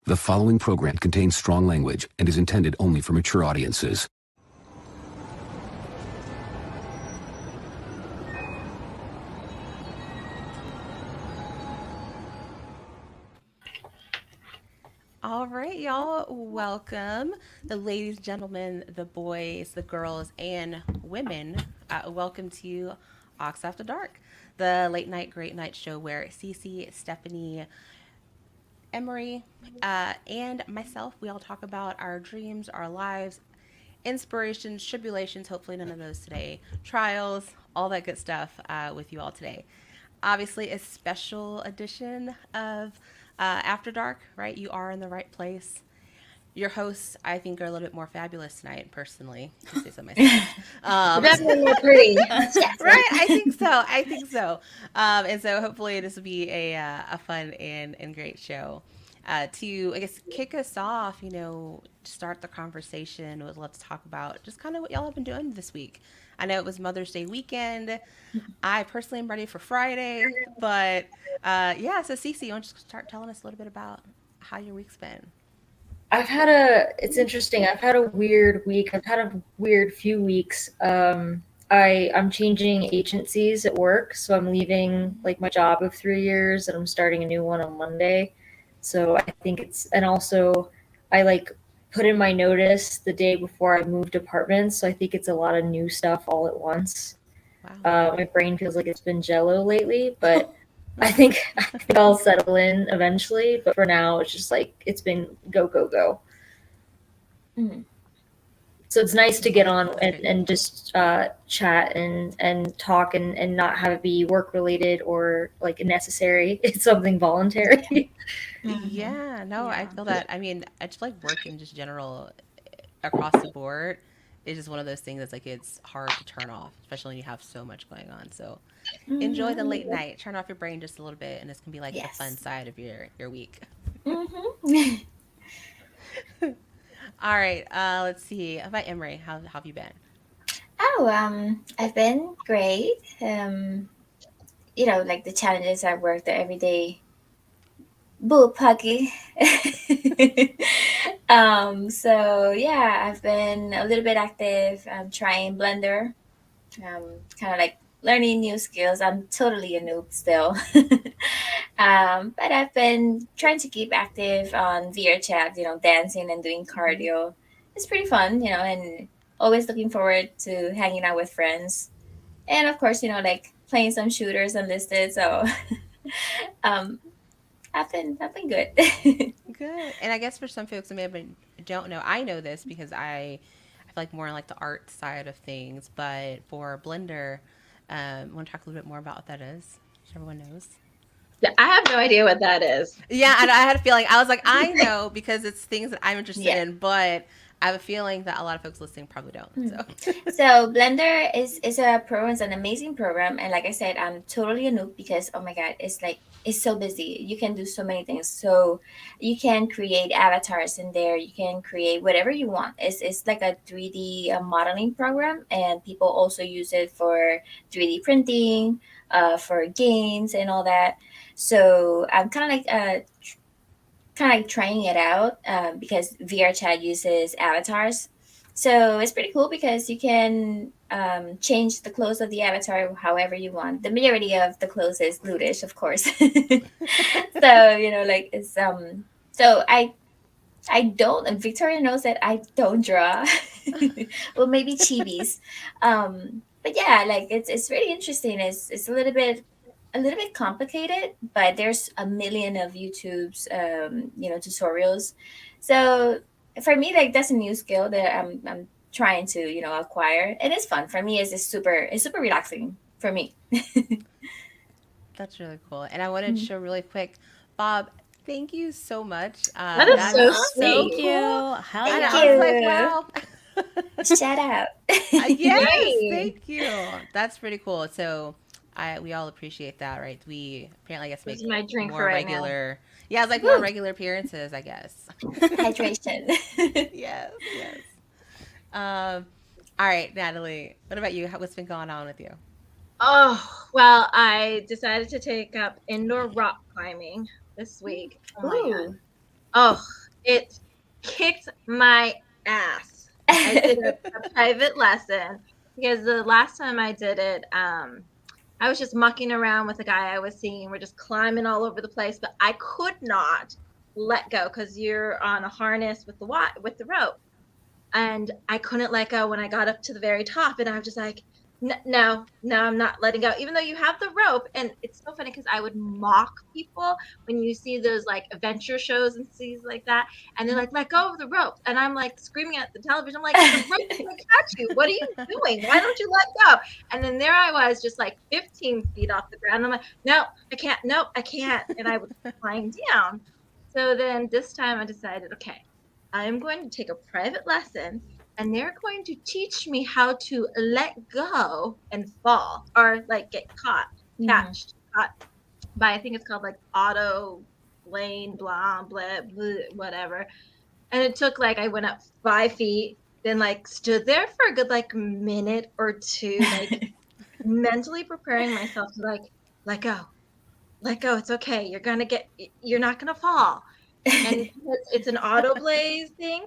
The following program contains strong language and is intended only for mature audiences. All right, y'all. Welcome. The ladies, gentlemen, the boys, the girls, and women. Welcome to Ox After Dark, the late night, great night show where Cece, Stephanie, Emery, and myself, we all talk about our dreams, our lives, inspirations, tribulations, hopefully none of those today, trials, all that good stuff with you all today. Obviously, a special edition of After Dark, right? You are in the right place. Your hosts, I think, are a little bit more fabulous tonight, personally, to say so myself. Definitely more pretty. Yes. Right? I think so. I think so. And so hopefully this will be a fun and great show. To, I guess, kick us off, start the conversation with let's talk about just kind of what y'all have been doing this week. I know it was Mother's Day weekend. I personally am ready for Friday, but yeah, so Cece, you want to just start telling us a little bit about how your week's been? It's interesting. I've had a weird week. I've had a weird few weeks. I'm changing agencies at work, so I'm leaving like my job of 3 years and I'm starting a new one on Monday. So I think and also I like put in my notice the day before I moved apartments. So I think it's a lot of new stuff all at once. Wow. My brain feels like it's been jello lately, but I think I'll settle in eventually. But for now, it's just like it's been go go go. Mhm. So it's nice to get on That's good. and just chat and talk and not have it be work related or like necessary. It's something voluntary. Mhm. Yeah, no, I Yeah. feel that. I mean, I just like work in just general across the board. It's just one of those things that's like it's hard to turn off, especially when you have so much going on. So enjoy the Mhm. late night, turn off your brain just a little bit, and this can be like the fun Yes. side of your week. Mhm. All right, let's see. How about Emery? How have you been? Oh, I've been great. Like the challenges at work, the everyday bullpucky. So yeah, I've been a little bit active. I'm trying Blender. Kind of like learning new skills. I'm totally a noob still. But I've been trying to keep active on VR chat, dancing and doing Hmm. cardio. It's pretty fun, and always looking forward to hanging out with friends. And of course, like playing some shooters unlisted. So um, I've been good. Good. And I guess for some folks that may have been don't know, I know this because I feel like more on like the art side of things. But for Blender, want to talk a little bit more about what that is, so everyone knows. I have no idea what that is. Yeah, and I had a feeling. I was like, I know because it's things that I'm interested Yeah. in, but I have a feeling that a lot of folks listening probably don't. Mm. So, So Blender is a program. It's an amazing program, and like I said, I'm totally a noob because oh my god, it's so busy. You can do so many things. So you can create avatars in there. You can create whatever you want. It's like a 3D modeling program, and people also use it for 3D printing, for games and all that. So I'm kind of like trying it out because VR chat uses avatars. So it's pretty cool because you can change the clothes of the avatar however you want. The majority of the clothes is nudish, of course. So like it's so I don't, and Victoria knows that I don't draw. Well, maybe chibis. But yeah, like it's really interesting. It's a little bit complicated, but there's a million of YouTube's tutorials. So for me, like that's a new skill that I'm trying to acquire. It is fun for me. It's super relaxing for me. that's really cool. And I wanted to show really quick, Bob. Thank you so much. That is That's so Aw, so sweet. Thank cool. you. Hell I know. thank I was yeah. like, you. wow. Shout out. Yes, Yay. thank you. That's pretty cool. So, we all appreciate that, right? We apparently, I guess, This make is my drink for more right now. regular. Yeah, it's like more Woo, regular appearances, I guess. hydration. Yes, yes. Um, all right, Natalie. What about you? What's been going on with you? Oh, well, I decided to take up indoor rock climbing this week. Oh my God. Ooh. Oh, it kicked my ass. I did a private lesson because the last time I did it, I was just mucking around with a guy I was seeing. We're just climbing all over the place, but I could not let go because you're on a harness with the rope, and I couldn't let go when I got up to the very top, and I was just like, No, no, I'm not letting go. Even though you have the rope, and it's so funny because I would mock people when you see those like adventure shows and things like that, and they're like, "Let go of the rope," and I'm like screaming at the television, I'm like, "The rope's gonna catch you. What are you doing? Why don't you let go?" And then there I was, just like 15 feet off the ground. I'm like, "No, I can't. No, I can't," and I was flying down. So then this time I decided, okay, I'm going to take a private lesson and they're going to teach me how to let go and fall or like get caught, catched, caught by I think it's called like auto lane, blah, blah, blah, whatever. And it took like I went up 5 feet, then like stood there for a good like minute or two, like mentally preparing myself to like let go, let go. It's okay. You're not gonna fall. And because it's an auto blaze thing,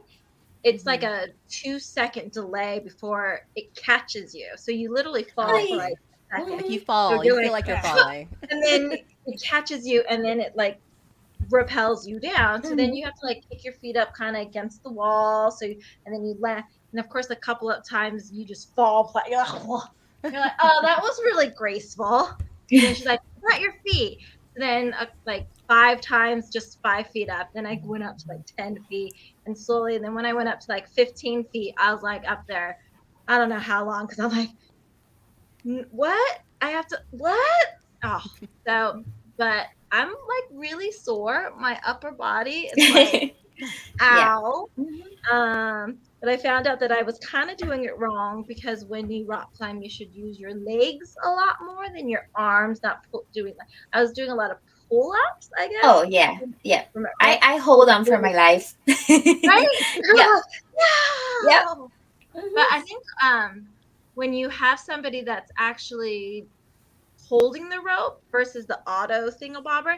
it's like a 2-second delay before it catches you. So you literally fall for Hi. like a second. Like you So fall, you you're feel like, like you're falling. and then it catches you and then it like repels you down. So then you have to like kick your feet up kind of against the wall. And then you land. And of course, a couple of times you just fall. You're like, oh, that was really graceful. And then she's like, not your feet. So then like 5 times, just 5 feet up. Then I went up to like 10 feet and slowly. And then when I went up to like 15 feet, I was like up there. I don't know how long because I'm like, what? I have to, what? Oh, so, but I'm like really sore. My upper body is like, Yeah. ow. But I found out that I was kind of doing it wrong because when you rock climb, you should use your legs a lot more than your arms, not doing like I was doing a lot of pull ups, I Oh, guess. yeah. Yeah. Right? I hold on for my life. Right? Yeah. Yep. No. But I think when you have somebody that's actually holding the rope versus the auto thingamabobber,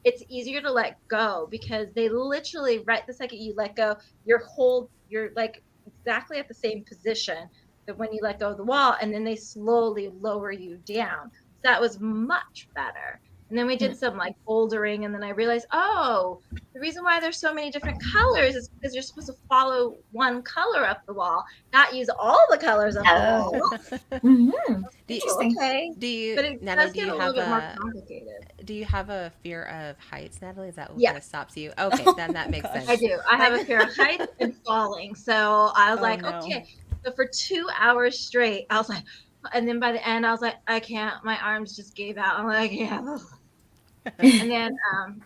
it's easier to let go because they literally right the second you let go, you're like exactly at the same position that when you let go of the wall, and then they slowly lower you down. So that was much better. And then we did some like bouldering, and then I realized, oh, the reason why there's so many different colors is because you're supposed to follow one color up the wall, not use all the colors up the wall. Oh. Mm-hmm. Do you, Oh, Interesting. okay. do you, But it Natalie, does get a little bit more complicated. do you have a fear of heights, Natalie? Is that what kind Yes. of stops you? Okay, then that makes gosh. I sense. do. I have a fear of heights and falling. So I was Oh, like, no. okay. So for 2 hours straight, I was like, and then by the end, I was like, I can't. My arms just gave out. I'm like, yeah. And then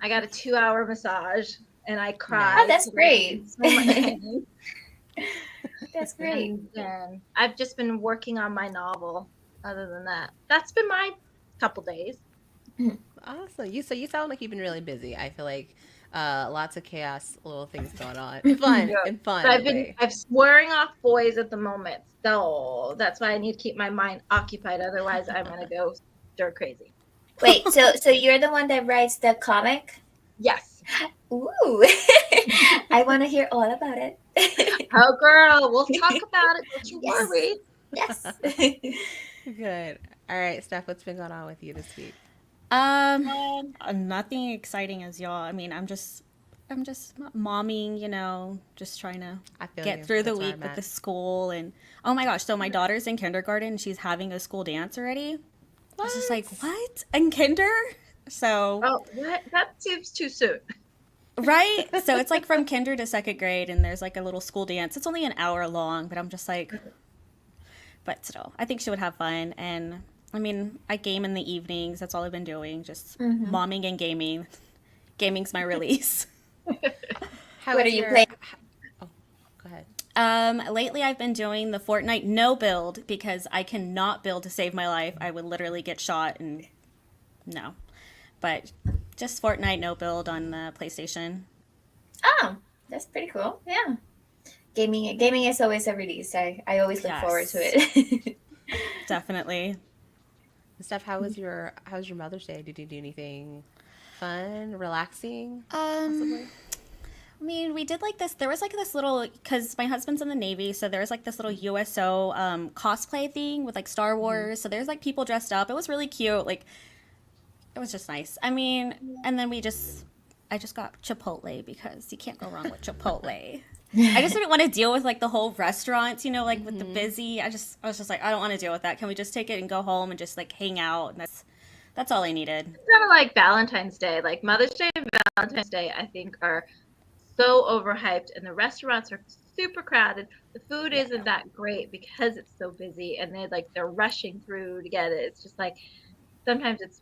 I got a 2-hour massage, and I Oh, cried. that's great. So much pain. That's great. And then I've just been working on my novel. Other than that, that's been my couple days. Awesome. You sound like you've been really busy. I feel like lots of chaos, little things going on. Fun Yeah. and fun But way. I'm swearing off boys at the moment. So that's why I need to keep my mind occupied. Otherwise, I'm gonna go stir crazy. Wait, so you're the one that writes the comic? Yes. Ooh. I want to hear all about it. Oh, girl, we'll talk about it. Don't you Yes. worry. Yes. Good. All right, Steph, what's been going on with you this week? Nothing exciting as y'all. I mean, I'm just momming, just trying to I feel get you. through the That's where week I'm with at. the school. And oh my gosh, so my daughter's in kindergarten and she's having a school dance already. I was just like, what? In kinder? So, Oh, what? That seems too soon. right? So it's like from kinder to second grade and there's like a little school dance. It's only an hour long, but I'm just like, but still, I think she would have fun. And I mean, I game in the evenings. That's all I've been doing, just momming and gaming. Gaming's my release. How What is are you your- playing? Oh, go ahead. Lately I've been doing the Fortnite no build because I cannot build to save my life. I would literally get shot and no. But just Fortnite no build on the PlayStation. Oh, that's pretty cool. Yeah. Gaming is always a release. I always look forward to it. And Definitely. Steph, how was your Mother's Day? Did you do anything fun, relaxing? Um, Possibly? mean, we did like this. There was like this little, because my husband's in the Navy, so there was like this little USO cosplay thing with like Star Wars. So there's like people dressed up. It was really cute. Like, it was just nice. I mean, and then I just got Chipotle because you can't go wrong with Chipotle. I just didn't want to deal with like the whole restaurant, you know, like with the busy. I was just like, I don't want to deal with that. Can we just take it and go home and just like hang out? And that's all I needed. It's kind of like Valentine's Day. Like Mother's Day and Valentine's Day, I think, are so overhyped, and the restaurants are super crowded. The food isn't that great because it's so busy, and they're rushing through to get it. It's just like sometimes it's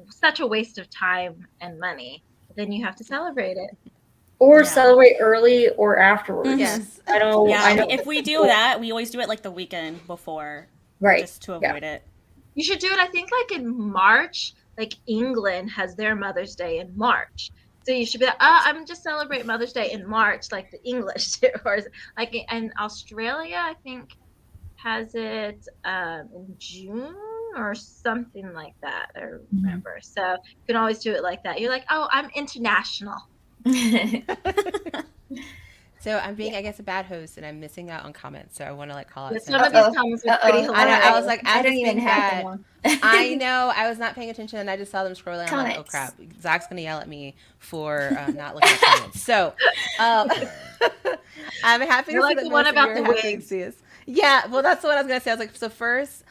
such a waste of time and money. But then you have to celebrate it. Or celebrate early or afterwards. Yes. I know. If we do that, we always do it like the weekend before, Right. just to avoid it. You should do it, I think, like in March. Like England has their Mother's Day in March. So you should be like, I'm just celebrate Mother's Day in March, like the English do. Or like in Australia, I think, has it in June or something like that. I remember. So you can always do it like that. You're like, oh, I'm international. So I'm being, I guess, a bad host, and I'm missing out on comments. So I want to like call out. Some of these comments are pretty hilarious. I was like, I don't even have them on. I know. I was not paying attention, and I just saw them scrolling. I'm like, oh Comments. crap! Zach's gonna yell at me for not looking at comments. So I'm happy to You're see like that the one most of about you are the happy to wigs. see us. Yeah, well, that's what I was gonna say. I was like, so first,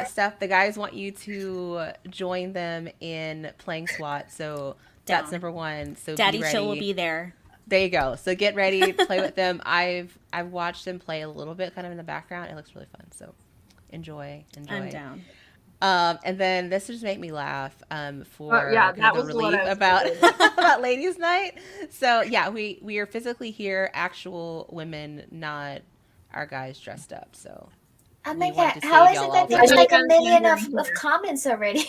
Steph, the guys want you to join them in playing SWAT. So that's Down. number one. So Daddy be ready. Chill will be there. There you go. So get ready, play with them. I've watched them play a little bit, kind of in the background. It looks really fun. So enjoy. I'm down. And then this just made me laugh. For that kind of was the what relief I was about thinking. about ladies' night. So yeah, we are physically here, actual women, not our guys dressed up. So Oh we my wanted god! to How save is y'all it all that from there's that. like a million of comments already?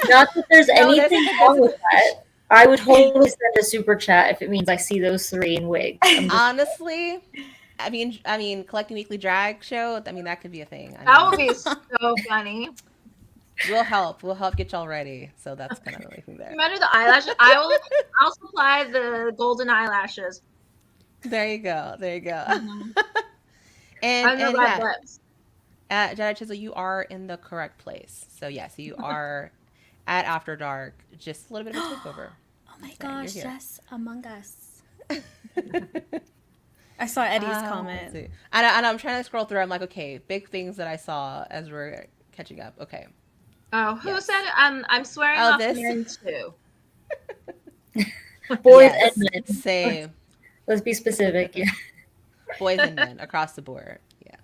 Not that there's No, anything wrong with that. I would totally send a super chat if it means I see those three in wigs. honestly. I mean, collecting weekly drag show. I mean, that could be a thing. That would be so funny. We'll help get y'all ready. So that's kind of the only thing there. Remember the eyelashes? I'll supply the golden eyelashes. There you go. Mhm. And I know my lips. Jedi Chisel, you are in the correct place. So yes, you are at After Dark. Just a little bit of a takeover. Oh my So gosh, you're here. yes, Among Us. I saw Eddie's Let's comment. see. And I'm trying to scroll through. I'm like, okay, big things that I saw as we're catching up. Okay. Oh, who Yes. said it? I'm swearing Oh, off this? men too. Boys Yes, and men. same. Let's be specific. Yeah. Boys and men across the board. Yeah.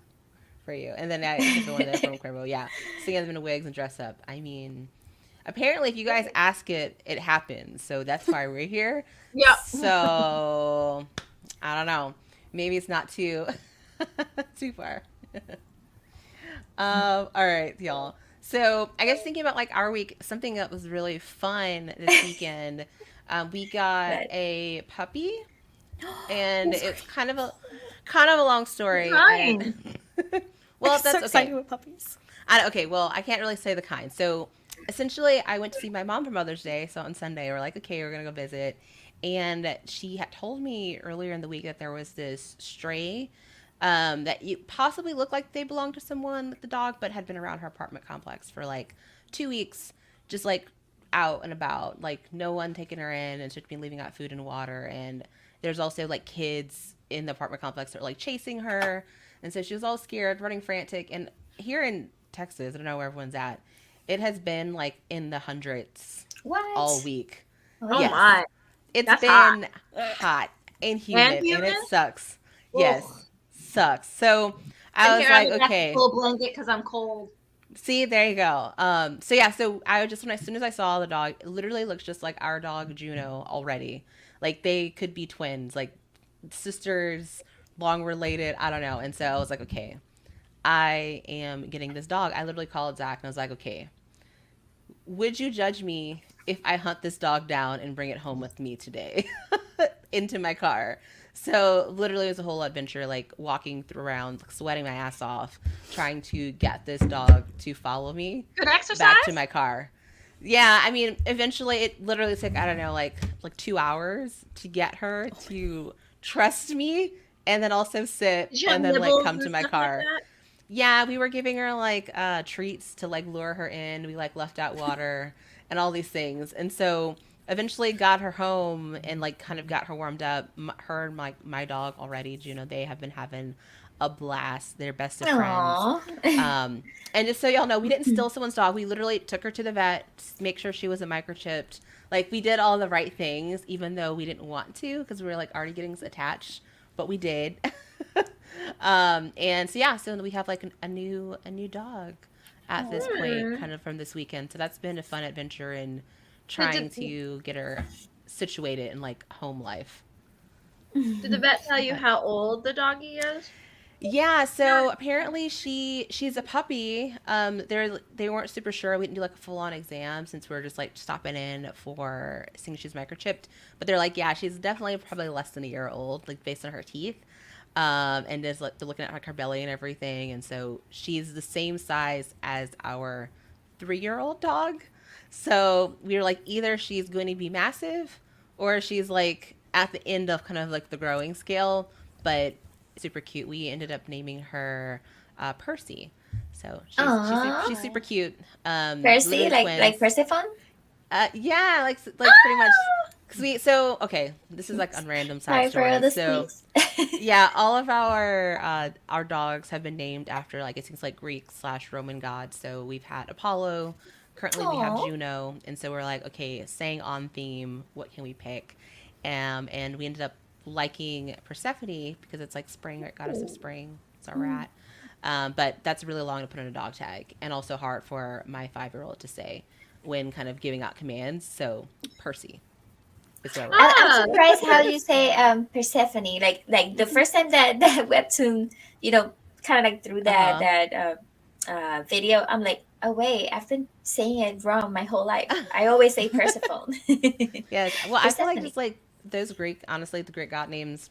For you. And then I think the one there from Cuervo. Yeah. Seeing them in wigs and dress up. I mean, apparently if you guys ask it, it happens. So that's why we're here. Yeah. So I don't know. Maybe it's not too far. All right, y'all. So I guess thinking about like our week, something that was really fun this weekend. We got Good. a puppy, and it's kind of a long story. Kind. And- well, I'm so that's excited okay. with puppies. Okay, well, I can't really say the kind. So essentially, I went to see my mom for Mother's Day. So on Sunday, we're like, okay, we're going to go visit. And she had told me earlier in the week that there was this stray that possibly looked like they belonged to someone, the dog, but had been around her apartment complex for like 2 weeks, just like out and about, like no one taking her in, and she'd been leaving out food and water. And there's also like kids in the apartment complex that are like chasing her. And so she was all scared, running frantic. And here in Texas, I don't know where everyone's at, it has been like in the hundreds What? all week. Oh Yes. my. It's That's been hot and humid, and humid? it sucks. Ugh. Yes, sucks. So I was Here, I'm like, gonna have to okay, pull a blanket because I'm cold. see, there you go. So yeah, so I just as soon as I saw the dog, it literally looks just like our dog Juno already. Like they could be twins, like sisters, long related. I don't know. And so I was like, okay, I am getting this dog. I literally called Zach and I was like, okay, would you judge me if I hunt this dog down and bring it home with me today into my car? So literally it was a whole adventure, like walking around, sweating my ass off, trying to get this dog to follow me Good exercise. back to my car. Yeah, I mean, eventually it literally took, I don't know, like 2 hours to get her to trust me, and then also sit, Did you have and then like nibbles come and to my stuff car. like that? Yeah, we were giving her like treats to like lure her in. We like left out water and all these things. And so eventually got her home and like kind of got her warmed up. Her and my dog already, Juno, they have been having a blast. They're best of friends. Aww. Um, and just so y'all know, we didn't steal someone's dog. We literally took her to the vet, make sure she wasn't microchipped. Like we did all the right things, even though we didn't want to because we were like already getting attached, but we did. And so yeah, so we have like a new dog at this point, kind of from this weekend. So that's been a fun adventure in trying Did, to get her situated in like home life. did the vet tell you how old the doggy is? Yeah, so apparently she's a puppy. They weren't super sure. We didn't do like a full on exam since we are just like stopping in for seeing she's microchipped. But they're like, yeah, she's definitely probably less than a year old, like based on her teeth. And is like they're looking at like her belly and everything, and so she's the same size as our 3-year-old dog. So we were like, either she's going to be massive, or she's like at the end of kind of like the growing scale, but super cute. We ended up naming her Percy. So she's super cute. Percy, Literally like twins. Persephone? Yeah, like pretty much. Cause okay, this is like on random side Sorry for all stories. the So squeaks. yeah, all of our dogs have been named after like it seems like Greek/Roman gods. So we've had Apollo. Currently, we have Aw. Juno, and so we're like, okay, staying on theme. What can we pick? And we ended up liking Persephone because it's like spring, right? Goddess of spring. It's our rat. But that's really long to put on a dog tag, and also hard for my 5-year-old to say when kind of giving out commands. So Percy is what I wrote. I'm surprised how you say Persephone. Like the first time that webtoon, kind of like through Uh-huh. that video, I'm like, oh wait, I've been saying it wrong my whole life. I always say Persephone. Yes. Well, I feel like Persephone. just like those Greek, honestly, the Greek god names,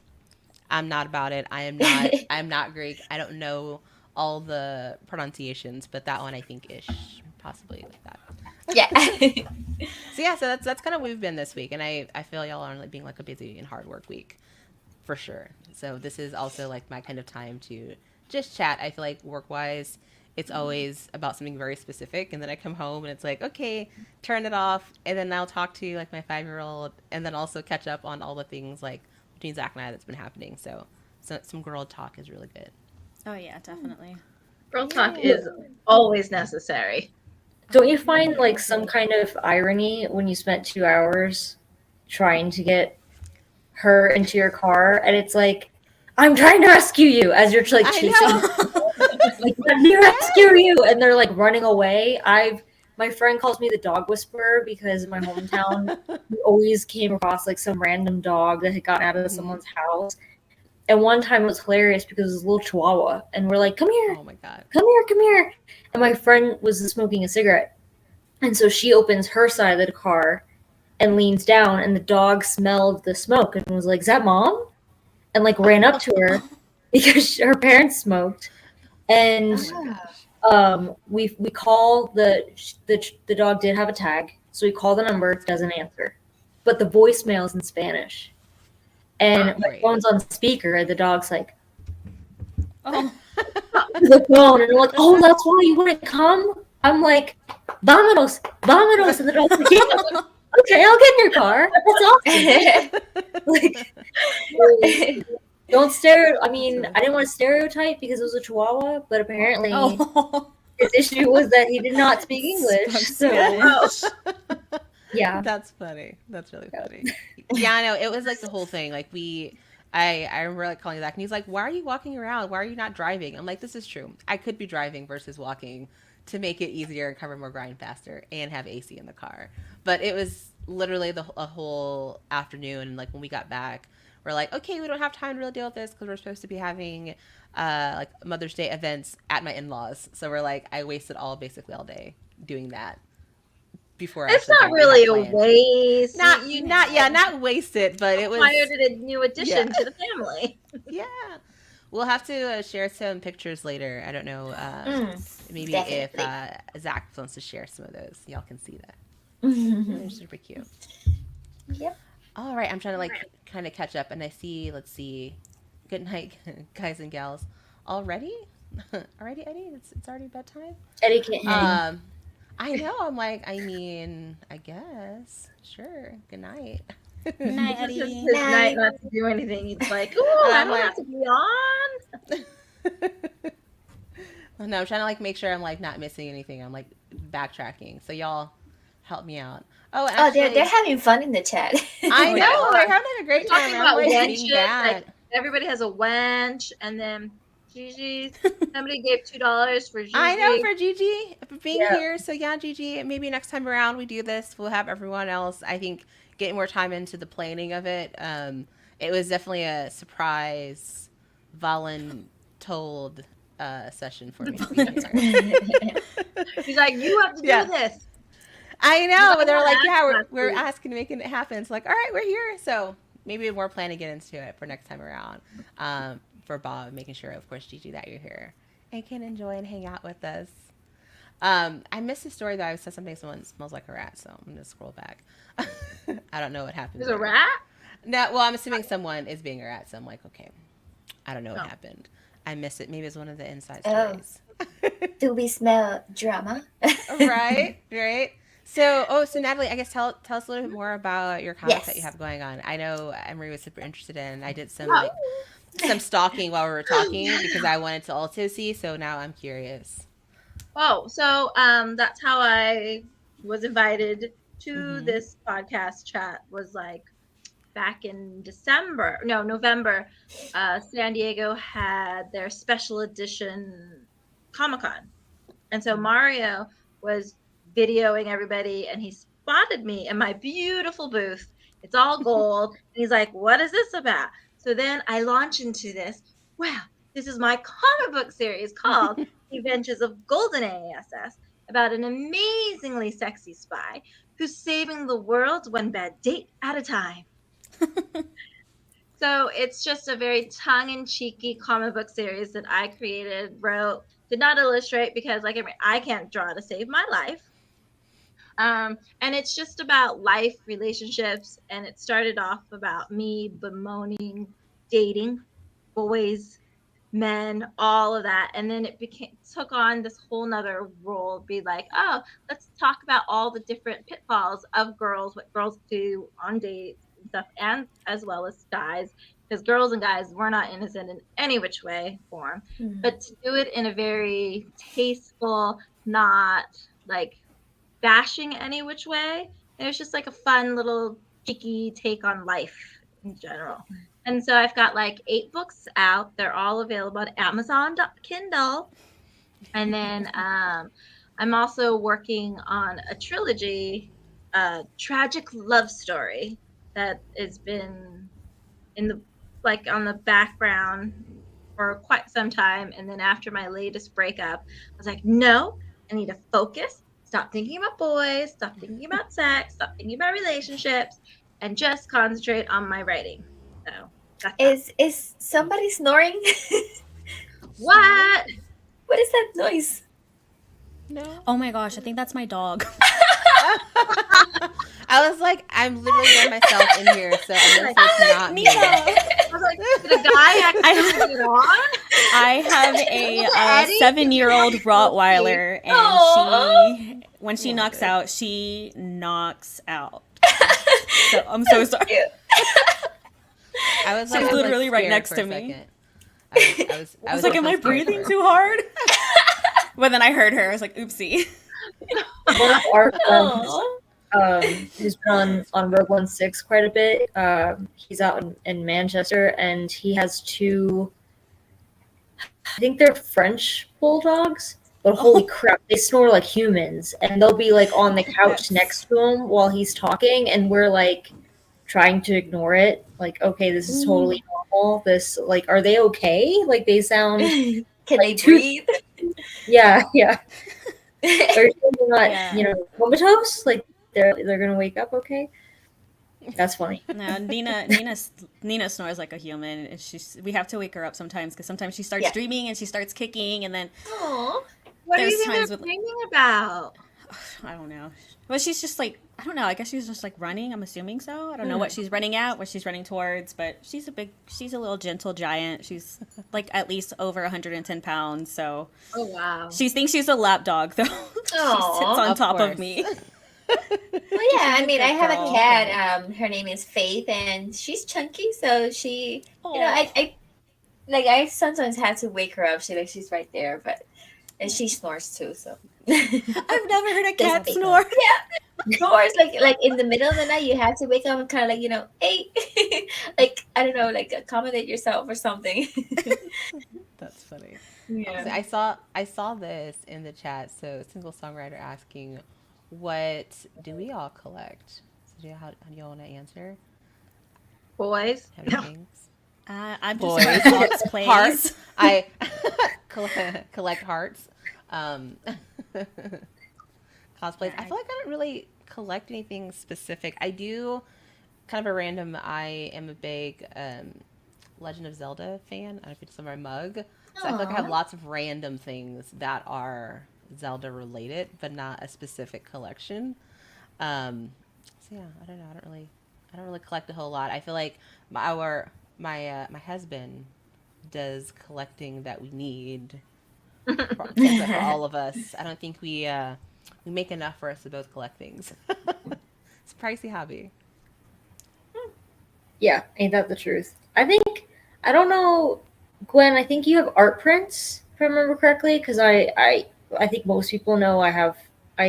I'm not about it. I'm not Greek. I don't know all the pronunciations, but that one I think ish, possibly like that. Yeah. So yeah, so that's kind of what we've been this week, and I feel y'all are like being like a busy and hard work week, for sure. So this is also like my kind of time to just chat. I feel like work wise, it's always about something very specific, and then I come home and it's like, okay, turn it off, and then I'll talk to like my 5-year-old, and then also catch up on all the things like between Zach and I that's been happening. So some girl talk is really good. Oh yeah, definitely. Girl talk is always necessary. Don't you find like some kind of irony when you spent 2 hours trying to get her into your car and it's like, I'm trying to rescue you as you're like I chasing know. like, let me rescue you, and they're like running away. My friend calls me the dog whisperer because in my hometown we always came across like some random dog that had gotten out of someone's house. And one time it was hilarious because it was a little chihuahua, and we're like, come here, Oh my god. come here, come here. And my friend was smoking a cigarette. And so she opens her side of the car and leans down, and the dog smelled the smoke and was like, is that mom? And like ran up to her because her parents smoked. And Oh my gosh. we call the dog did have a tag, so we call the number, doesn't answer. But the voicemail is in Spanish. And my Great. phone's on speaker, the dog's like, Oh, the phone, and I'm like, oh, that's why you wouldn't come? I'm like, vámonos, vámonos. And the dog's like, yeah, okay, I'll get in your car. That's awesome. Like, don't stare. I mean, I didn't want to stereotype because it was a chihuahua, but apparently oh. his issue was that he did not speak English. Spoke So, Spanish. yeah. That's funny. That's really funny. Yeah, I know. It was like the whole thing. Like I remember like calling Zach and he's like, why are you walking around? Why are you not driving? I'm like, this is true. I could be driving versus walking to make it easier and cover more grind faster and have AC in the car. But it was literally a whole afternoon. And like when we got back, we're like, okay, we don't have time to really deal with this because we're supposed to be having like Mother's Day events at my in-laws. So we're like, I wasted basically all day doing that before It's actually not doing what I really had a planned. waste. Not wasted, but it was. Acquired a new addition Yeah. to the family. Yeah. We'll have to share some pictures later. I don't know. Maybe if Definitely. Zach wants to share some of those, y'all can see that. They're super cute. Yep. All right, I'm trying to like kind of catch up, and I see. Let's see. Good night, guys and gals. Already, already, Eddie. It's already bedtime. Eddie can't hang. I know. I'm like. I mean, I guess. Sure. Good night. Good night, This is Eddie. his night not to do anything. He's like, ooh, And I I'm don't like- have to be on. No, I'm trying to like make sure I'm like not missing anything. I'm like backtracking. So y'all help me out. Oh, Oh, actually, they're having fun in the chat. I Oh, know yeah. they're having a great time. Talking I'm about like being wenches, bad. like everybody has a wench, and then Gigi, somebody gave $2 for Gigi. I know for Gigi for being Yeah. here. So yeah, Gigi, maybe next time around we do this, we'll have everyone else. I think getting more time into the planning of it. It was definitely a surprise, voluntold session for me. To be here. He's like, you have to do Yeah. this. I know, but they're wanna like, yeah, ask we're you. asking to make it happen. It's like, all right, we're here. So maybe more plan to get into it for next time around. For Bob, making sure, of course, Gigi, that you're here and can enjoy and hang out with us. I missed the story that I said something someone smells like a rat, so I'm gonna scroll back. I don't know what happened. There's a there. rat? No, well, I'm assuming someone is being a rat, so I'm like, okay, I don't know what Oh. happened. I missed it. Maybe it's one of the inside Oh. stories. Do we smell drama? Right. So Natalie, I guess tell us a little bit more about your comics that you Yes. have going on. I know Emery was super interested in. I did some stalking while we were talking because I wanted to also see. So now I'm curious. Oh, so that's how I was invited to Mhm. this podcast chat, was like back in November. San Diego had their special edition Comic-Con. And so Mario was videoing everybody, and he spotted me in my beautiful booth. It's all gold. And he's like, what is this about? So then I launch into this. Wow, this is my comic book series called The Adventures of Golden ASS, about an amazingly sexy spy who's saving the world one bad date at a time. So it's just a very tongue-in-cheeky comic book series that I created, wrote, did not illustrate because, like, I can't draw to save my life. And it's just about life, relationships, and it started off about me bemoaning dating, boys, men, all of that, and then it took on this whole nother role, be like, oh, let's talk about all the different pitfalls of girls, what girls do on dates and stuff, and as well as guys, because girls and guys, we're not innocent in any which way form, but to do it in a very tasteful, not like bashing any which way. It was just like a fun little cheeky take on life in general. And so I've got like 8 books out. They're all available at Amazon Kindle. And then I'm also working on a trilogy, tragic love story that has been in the on the background for quite some time. And then after my latest breakup, I was like, no, I need to focus. Stop thinking about boys. Stop thinking about sex. Stop thinking about relationships, and just concentrate on my writing. So that's that. Is somebody snoring? What? What is that noise? No. Oh my gosh, I think that's my dog. I was like, I'm literally by myself in here, so I'm gonna say it's not me. I was like, did a guy actually put it on? I have a Eddie? 7-year-old Rottweiler, and Aw. when she Oh, knocks good. out, she knocks out. So I'm so sorry. I was She's like, literally right scared next for to a me. second. I was like, am I definitely scared breathing for too hard? But then I heard her. I was like, oopsie. One of our friends, Aw. who's been on Rogue 16 quite a bit. He's out in Manchester, and he has 2. I think they're French bulldogs. But holy crap, they snore like humans, and they'll be like on the couch That's- next to him while he's talking, and we're like trying to ignore it. Like, okay, this is totally normal. This, like, are they okay? Like, they sound, Can like, they breathe? yeah. Or they're not, Yeah. comatose. Like, they're gonna wake up okay. That's funny. No, Nina snores like a human. And we have to wake her up sometimes because sometimes she starts Yeah. dreaming and she starts kicking, and then Aw. What do you There's think times they're with- dreaming about? I don't know. Well, she's just like, I don't know. I guess she's just like running. I'm assuming so. I don't know what she's running at, what she's running towards, but she's a little gentle giant. She's like at least over 110 pounds. So Oh wow. she thinks she's a lap dog, though. She sits Aw. on Of top course. of me. Well, yeah, I mean, I have girl. a cat. Her name is Faith, and she's chunky, so she, I sometimes have to wake her up. She's right there, and she snores too. So I've never heard a Does cat Faith. snore. snores like in the middle of the night. You have to wake up and kind of hey, like I don't know, like accommodate yourself or something. That's funny. Yeah. I saw this in the chat. So single songwriter asking, what do we all collect? So how do y'all want to answer? Boys. How many No. things? I'm just Boys. like Fox plays. Hearts. I collect hearts. Cosplays. I feel like I don't really collect anything specific. I do kind of a random. I am a big Legend of Zelda fan. I don't know if you saw my mug. So I feel like I have Aw. lots of random things that are Zelda related, but not a specific collection. So yeah, I don't know. I don't really collect a whole lot. I feel like my husband does collecting that we need for all of us. I don't think we make enough for us to both collect things. It's a pricey hobby. Yeah, ain't that the truth? I don't know, Gwen, I think you have art prints, if I remember correctly, because I think most people know I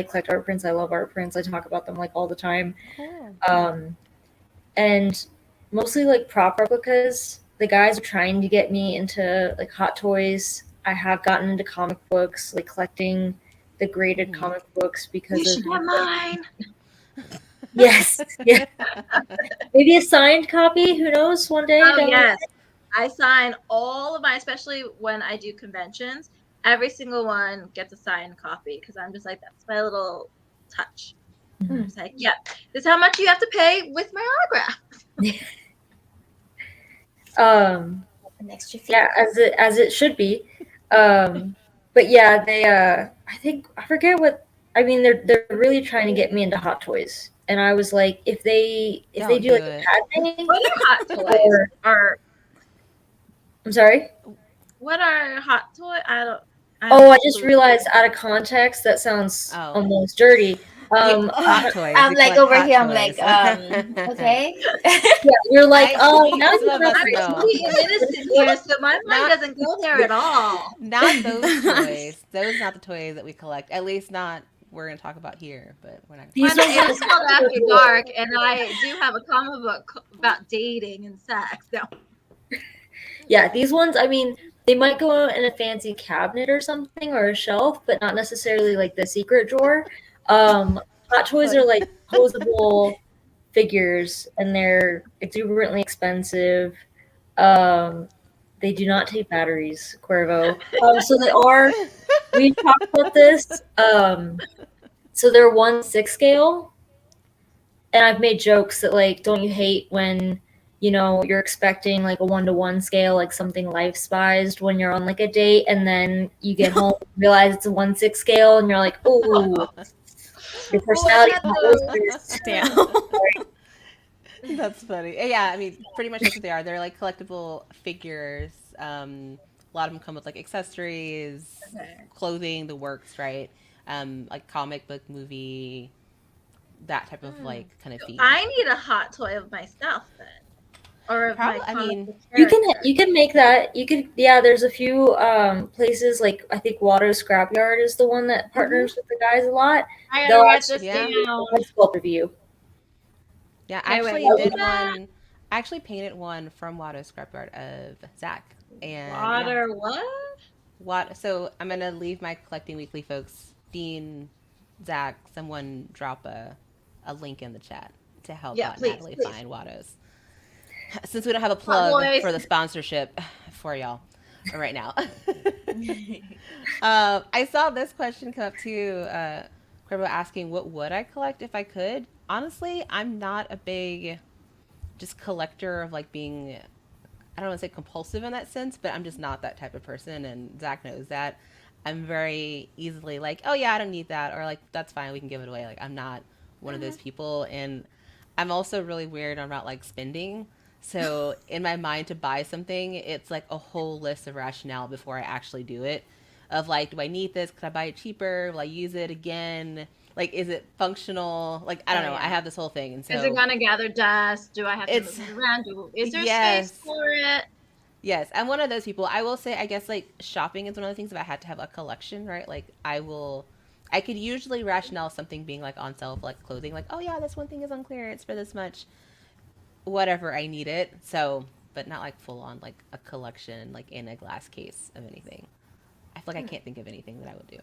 collect art prints. I love art prints. I talk about them like all the time. Cool. And mostly like prop replicas. The guys are trying to get me into like Hot Toys. I have gotten into comic books, like collecting the graded comic books because You should have mine. Yes, yeah. Maybe a signed copy. Who knows? One day. Oh down the yes, I sign all of my, especially when I do conventions. Every single one gets a signed copy because I'm just like, that's my little touch. Mhm. It's like, yeah, this is how much you have to pay with my autograph. An extra fee. Yeah, as it should be. But yeah, they I forget what I mean. They're really trying to get me into Hot Toys, and I was like, if they Don't do do like it. a Padme, What are hot toys? or Or I'm sorry. what are hot toy? Oh, I just realized out of context that sounds Oh. almost dirty. Hot toys. I'm We like collect over hot here. I'm toys. like, okay. yeah, you're like, oh, now some you of know. us I'm know. sweet and innocent here, so my mind Not- doesn't go there at all. Not those toys. Those are not the toys that we collect. At least not we're going to talk about here, but we're not. These Well, ones it are is called After Dark, and I do have a comic book about dating and sex. No. Yeah, these ones, I mean, they might go in a fancy cabinet or something or a shelf, but not necessarily like the secret drawer. Hot Toys are like posable figures and they're exuberantly expensive. They do not take batteries, Cuervo. So they are, we talked about this. So they're 1/6 scale. And I've made jokes that like, don't you hate when you're expecting like a 1-to-1 scale, like something life-sized when you're on like a date, and then you get home and realize it's a 1/6 scale, and you're like, oh, your personality. Damn. That's funny. Yeah, I mean, pretty much that's what they are. They're like collectible figures. A lot of them come with like accessories, clothing, the works, right? Like comic book, movie, that type of like kind of theme. I need a hot toy of myself then, or of my I comic mean, book You character. can make that. You could, yeah. There's a few places like I think Watto Scrapyard is the one that partners with the guys a lot. I They'll gotta write actually this Yeah. down. do a sculpt review. Yeah, I Okay, actually wait, did what was that? one. I actually painted one from Watto Scrapyard of Zach. And Water what? So I'm gonna leave my collecting weekly folks, Dean, Zach, someone drop a link in the chat to help Yeah, please, Natalie please. find Watto's. Since we don't have a plug boys. for the sponsorship for y'all right now. I saw this question come up too. Cuervo asking, what would I collect if I could? Honestly, I'm not a big just collector of like being, I don't want to say compulsive in that sense, but I'm just not that type of person, and Zach knows that. I'm very easily like, oh yeah, I don't need that, or like that's fine, we can give it away. Like I'm not one of those people, and I'm also really weird about like spending. So in my mind, to buy something, it's like a whole list of rationale before I actually do it. Of like, do I need this? Could I buy it cheaper? Will I use it again? Like, is it functional? Like, I don't know. I have this whole thing, and Is it so gonna gather dust? Do I have to it's move it around? Is there space yes. for it? Yes, I'm one of those people. I will say, I guess, like, shopping is one of the things. If I had to have a collection, right? Like, I could usually rationale something being, like, on sale, like, clothing. Like, oh, yeah, this one thing is on clearance for this much. Whatever, I need it. So, but not, like, full on, like, a collection, like, in a glass case of anything. I feel like I can't think of anything that I would do.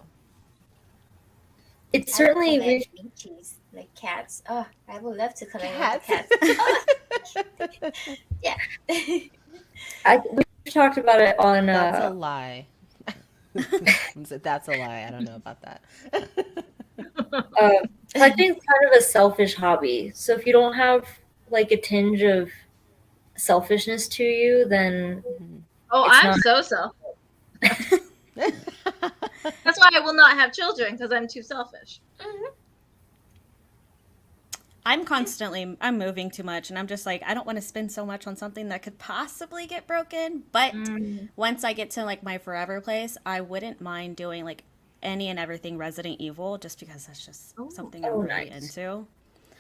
It's I would certainly collect Minchies, like cats. Oh, I would love to collect cats. Yeah. we talked about it on. That's a lie. That's a lie. I don't know about that. Collecting is kind of a selfish hobby. So if you don't have like a tinge of selfishness to you, then Oh, It's I'm not- so selfish. That's why I will not have children, because I'm too selfish. I'm moving too much, and I'm just like, I don't want to spend so much on something that could possibly get broken. But once I get to like my forever place, I wouldn't mind doing like any and everything Resident Evil, just because that's just something I'm really nice. into.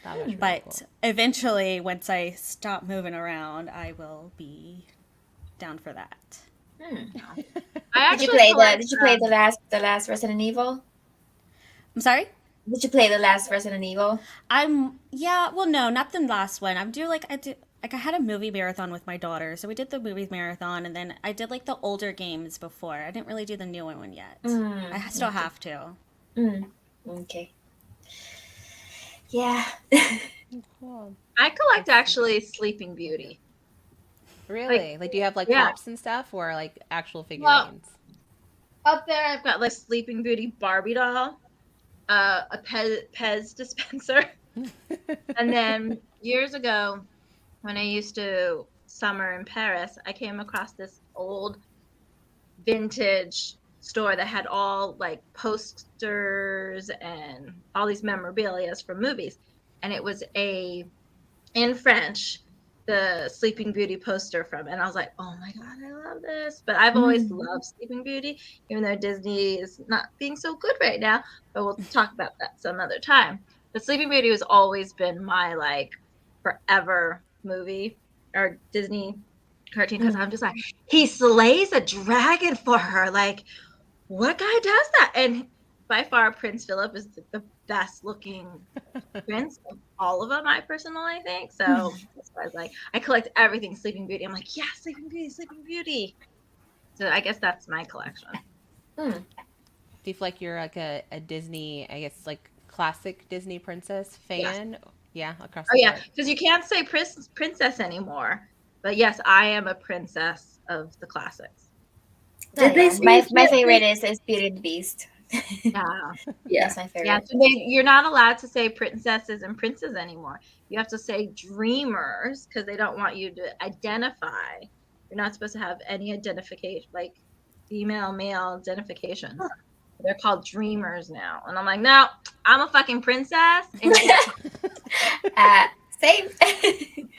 That was really But cool. eventually, once I stop moving around, I will be down for that. I Did you actually play collect, Did you play the last Resident Evil? I'm sorry? Did you play the last Resident Evil? No, not the last one. I had a movie marathon with my daughter, so we did the movie marathon, and then I did like the older games before. I didn't really do the new one yet. I still have to. Okay. Yeah. Cool. I collect actually Sleeping Beauty. Really? Like, do you have like yeah. pops and stuff, or like actual figurines? Up there, I've got like Sleeping Beauty Barbie doll, a Pez dispenser, and then years ago, when I used to summer in Paris, I came across this old vintage store that had all like posters and all these memorabilias from movies, and it was in French, the Sleeping Beauty poster from, and I was like, oh my god, I love this. But I've always loved Sleeping Beauty, even though Disney is not being so good right now, but we'll talk about that some other time. But Sleeping Beauty has always been my like forever movie or Disney cartoon, because I'm just like, he slays a dragon for her. Like, what guy does that? And by far, Prince Philip is the best looking prince of all of them, I personally think. So that's why I was like, I collect everything Sleeping Beauty. I'm like, yeah, Sleeping Beauty, Sleeping Beauty. So I guess that's my collection. Do you feel like you're like a Disney, I guess like classic Disney princess fan? Yeah, across the board. Because you can't say princess anymore. But yes, I am a princess of the classics. My favorite is Beauty and the Beast. Yeah. That's my favorite. Yeah, so you're not allowed to say princesses and princes anymore. You have to say dreamers, because they don't want you to identify. You're not supposed to have any identification, like female, male identification. They're called dreamers now. And I'm like, no, I'm a fucking princess. And Same.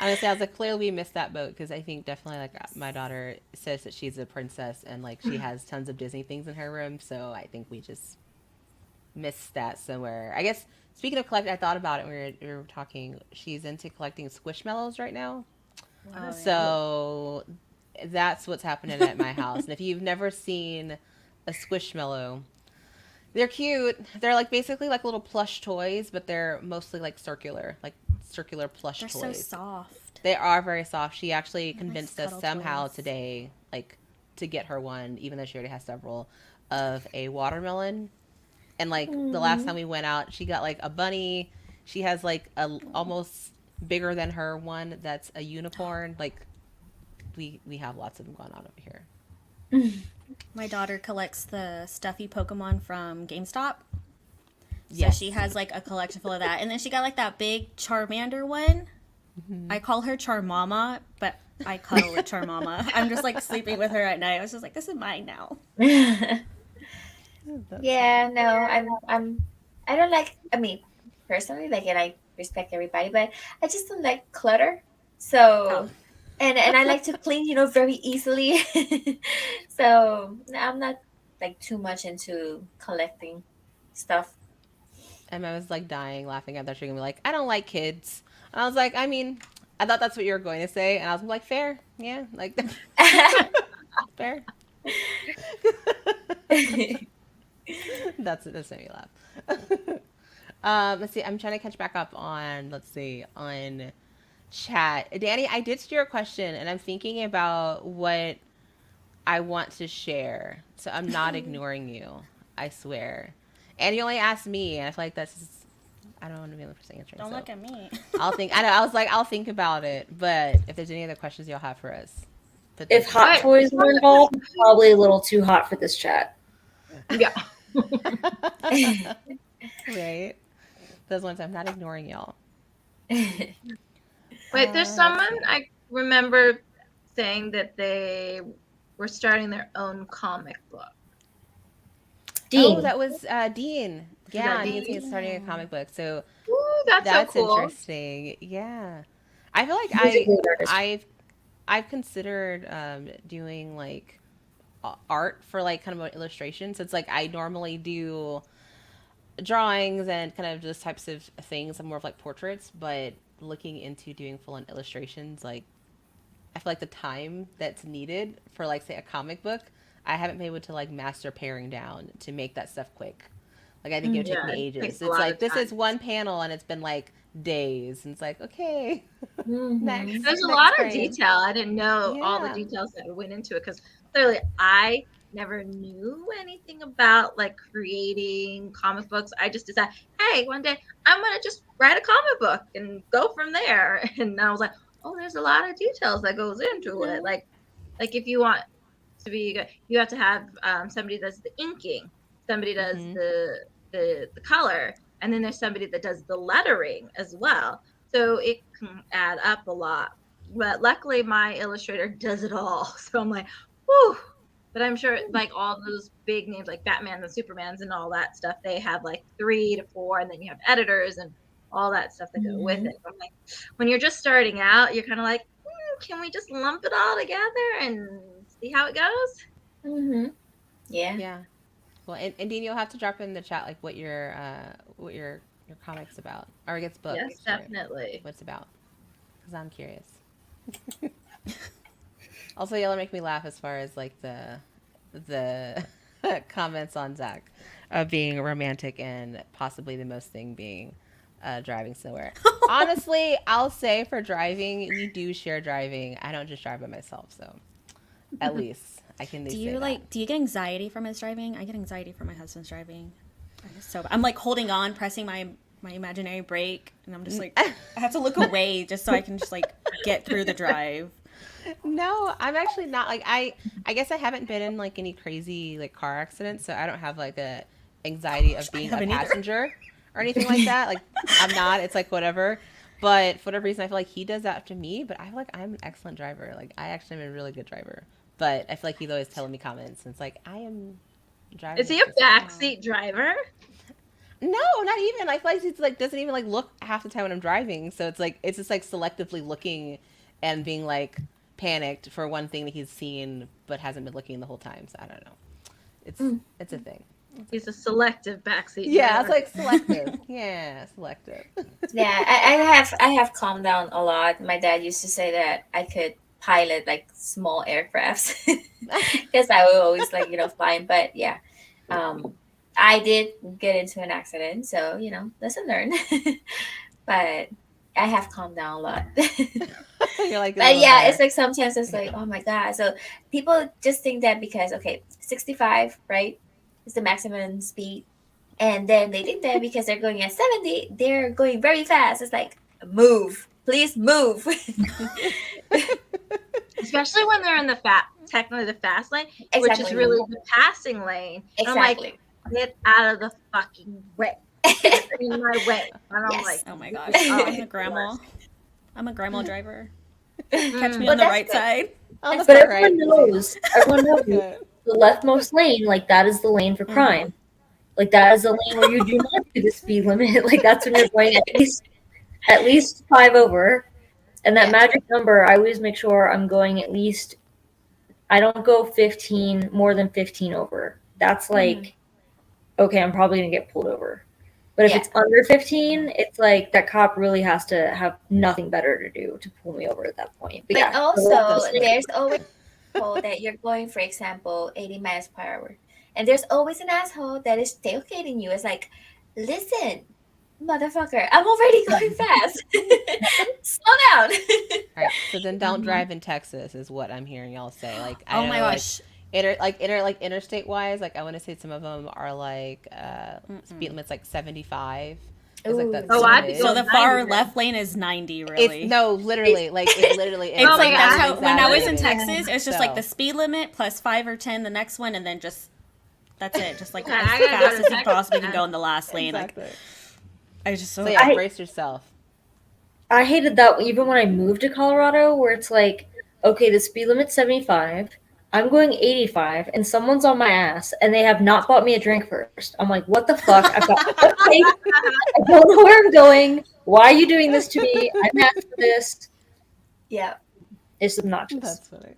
Honestly, I was like, clearly we missed that boat, because I think definitely like my daughter says that she's a princess, and like she has tons of Disney things in her room. So I think we just missed that somewhere. I guess speaking of collecting, I thought about it when we were talking. She's into collecting Squishmallows right now. So that's what's happening at my house. And if you've never seen a Squishmallow, they're cute. They're like basically like little plush toys, but they're mostly like circular plush They're toys. so soft. They are very soft. She actually They're convinced nice us cuddle somehow toys. today, like, to get her one, even though she already has several, of a watermelon. And like the last time we went out, she got like a bunny. She has like a almost bigger than her one that's a unicorn. Like we have lots of them going on over here. My daughter collects the stuffy Pokemon from GameStop. So Yes. she has like a collection full of that. And then she got like that big Charmander one. I call her Charmama, but I cuddle with Charmama. I'm just like sleeping with her at night. I was just like, this is mine now. Yeah, no, I don't like. I mean, personally, like, and I respect everybody, but I just don't like clutter. Oh. So, and I like to clean, very easily. So I'm not like too much into collecting stuff. Emma was like dying laughing. I thought she was gonna be like, I don't like kids. And I was like, I mean, I thought that's what you were going to say, and I was like, fair, yeah, like fair. That's made me laugh. Let's see. I'm trying to catch back up on. Let's see on chat. Danny, I did see your question, and I'm thinking about what I want to share. So I'm not ignoring you. I swear. And you only asked me, and I feel like that's. I don't want to be the person answering. Don't so look at me. I'll think. I know. I was like, I'll think about it. But if there's any other questions y'all have for us, put If those hot Right. toys were involved, probably a little too hot for this chat. Yeah. right. Those ones I'm not ignoring y'all. Wait, there's let's someone see. I remember saying that they were starting their own comic book. Dean, Oh, that was Dean. Yeah, that Dean's Dean? starting a comic book. So Ooh, that's so cool. interesting. Yeah. I feel like he's a great artist. I've considered doing like art for like kind of an illustration. So it's like I normally do drawings and kind of just types of things. I'm more of like portraits, but looking into doing full on illustrations, like I feel like the time that's needed for like say a comic book, I haven't been able to like master paring down to make that stuff quick. Like I think it would take Yeah, me it takes ages. a It's lot like of this is time. one panel and it's been like days, and it's like okay, next There's a next lot of frame. detail. I didn't know all the Yeah. details that went into it because clearly I never knew anything about like creating comic books. I just decided, hey, one day I'm gonna just write a comic book and go from there. And I was like, oh, there's a lot of details that goes into it. Like if you want to be good, you have to have somebody does the inking, somebody does Mm-hmm. the color, and then there's somebody that does the lettering as well. So it can add up a lot. But luckily, my illustrator does it all. So I'm like, whew. But I'm sure, like all those big names, like Batman and Supermans and all that stuff, they have like 3 to 4, and then you have editors and all that stuff that go with it. I'm like, when you're just starting out, you're kind of like, can we just lump it all together and see how it goes? Yeah. Yeah. Well, and Dean, you'll have to drop in the chat like what your comics about, or I guess book. Yes, Sorry, definitely. what's about? Because I'm curious. Also, y'all make me laugh as far as like the comments on Zach of being romantic and possibly the most thing being driving somewhere. Honestly, I'll say for driving, we do share driving. I don't just drive by myself, so at least I can at least say that. Do you get anxiety from his driving? I get anxiety from my husband's driving. So I'm like holding on, pressing my imaginary brake, and I'm just like I have to look away just so I can just like get through the drive. No, I'm actually not like I guess I haven't been in like any crazy like car accidents, so I don't have like a anxiety of being a haven't either. passenger or anything like that. Like I'm not. It's like whatever. But for whatever reason, I feel like he does that to me. But I feel like I'm an excellent driver. Like I actually am a really good driver. But I feel like he's always telling me comments, and it's like I am driving. Is he a backseat driver? No, not even. I feel like he's like doesn't even like look half the time when I'm driving. So it's like it's just like selectively looking and being like panicked for one thing that he's seen but hasn't been looking the whole time. So I don't know. It's a thing. He's a selective backseat Yeah, driver. it's like selective. Yeah, selective. Yeah, I have calmed down a lot. My dad used to say that I could pilot like small aircrafts because I would always like flying. But yeah, I did get into an accident, so lesson learned. But I have calmed down a lot. You're like, But yeah, it's like sometimes it's like, oh my god. So people just think that because 65, right, is the maximum speed, and then they think that because they're going at 70, they're going very fast. It's like, move, please move. Especially when they're in the technically the fast lane, which is Exactly. really the passing lane. And Exactly. I'm like, get out of the fucking way. Get in my way. And I'm Yes. like, Oh my gosh, oh, I'm a grandma. I'm a grandma driver. Catch me But on the that's right good. side. on the But far right. everyone knows Okay. the leftmost lane, like that is the lane for crime. Like that is a lane where you do not do the speed limit. Like that's when you're going at least 5 over. And that magic number, I always make sure I'm going at least, I don't go 15, more than 15 over. That's like, okay, I'm probably going to get pulled over. But if it's under 15, it's like that cop really has to have nothing better to do to pull me over at that point. But also, there's always that you're going, for example, 80 miles per hour. And there's always an asshole that is tailgating you. It's like, listen, motherfucker, I'm already going fast. Slow down. Right. So then don't drive in Texas is what I'm hearing y'all say. Like, I Oh don't my know, gosh. Interstate wise, like I want to say some of them are like speed limits like 75. It's like that's So the far left lane is 90, really. It's literally like it literally is. It's like that's how exactly when I was what in it is. Texas, it's just like the speed limit plus 5 or 10 the next one, and then just that's it. Just like as fast as you possibly can go in the last lane. Exactly. Like I just so yeah, brace yourself. I hated that even when I moved to Colorado, where it's like, okay, the speed limit's 75. I'm going 85, and someone's on my ass, and they have not bought me a drink first. I'm like, what the fuck? I don't know where I'm going. Why are you doing this to me? I'm asked for this. Yeah. It's obnoxious. That's funny.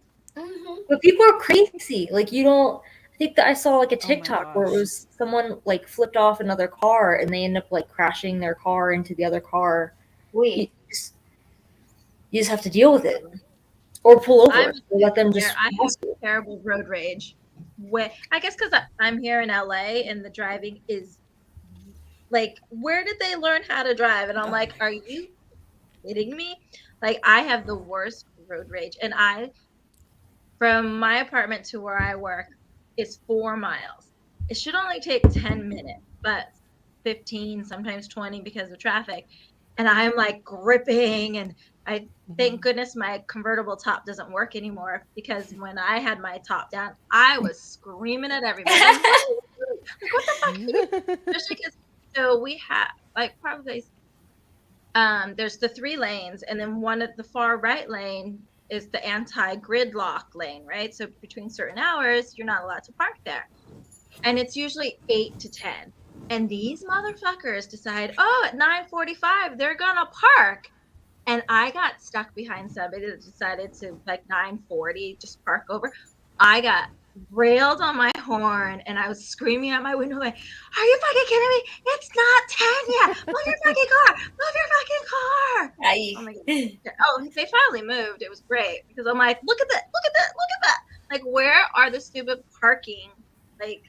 But people are crazy. Like, you don't... I think that I saw, like, a TikTok where it was someone, like, flipped off another car, and they end up, like, crashing their car into the other car. You just have to deal with it. Or pull over. Let them just... I have terrible road rage. I guess because I'm here in LA and the driving is like, where did they learn how to drive? And I'm like, are you kidding me? Like, I have the worst road rage. And from my apartment to where I work is 4 miles. It should only take 10 minutes, but 15, sometimes 20 because of traffic. And I'm like gripping, and I thank goodness my convertible top doesn't work anymore, because when I had my top down, I was screaming at everybody. Like, what the fuck? Especially because we have like probably there's the 3 lanes, and then one at the far right lane is the anti-gridlock lane, right? So between certain hours, you're not allowed to park there, and it's usually 8 to 10. And these motherfuckers decide, at 9:45 they're gonna park. And I got stuck behind somebody that decided to, like, 9:40 just park over. I got railed on my horn, and I was screaming out my window like, "Are you fucking kidding me? It's not 10 yet. Move your fucking car. Move your fucking car." Oh my God. They finally moved. It was great, because I'm like, look at that. Look at that. Look at that. Like, where are the stupid parking, like,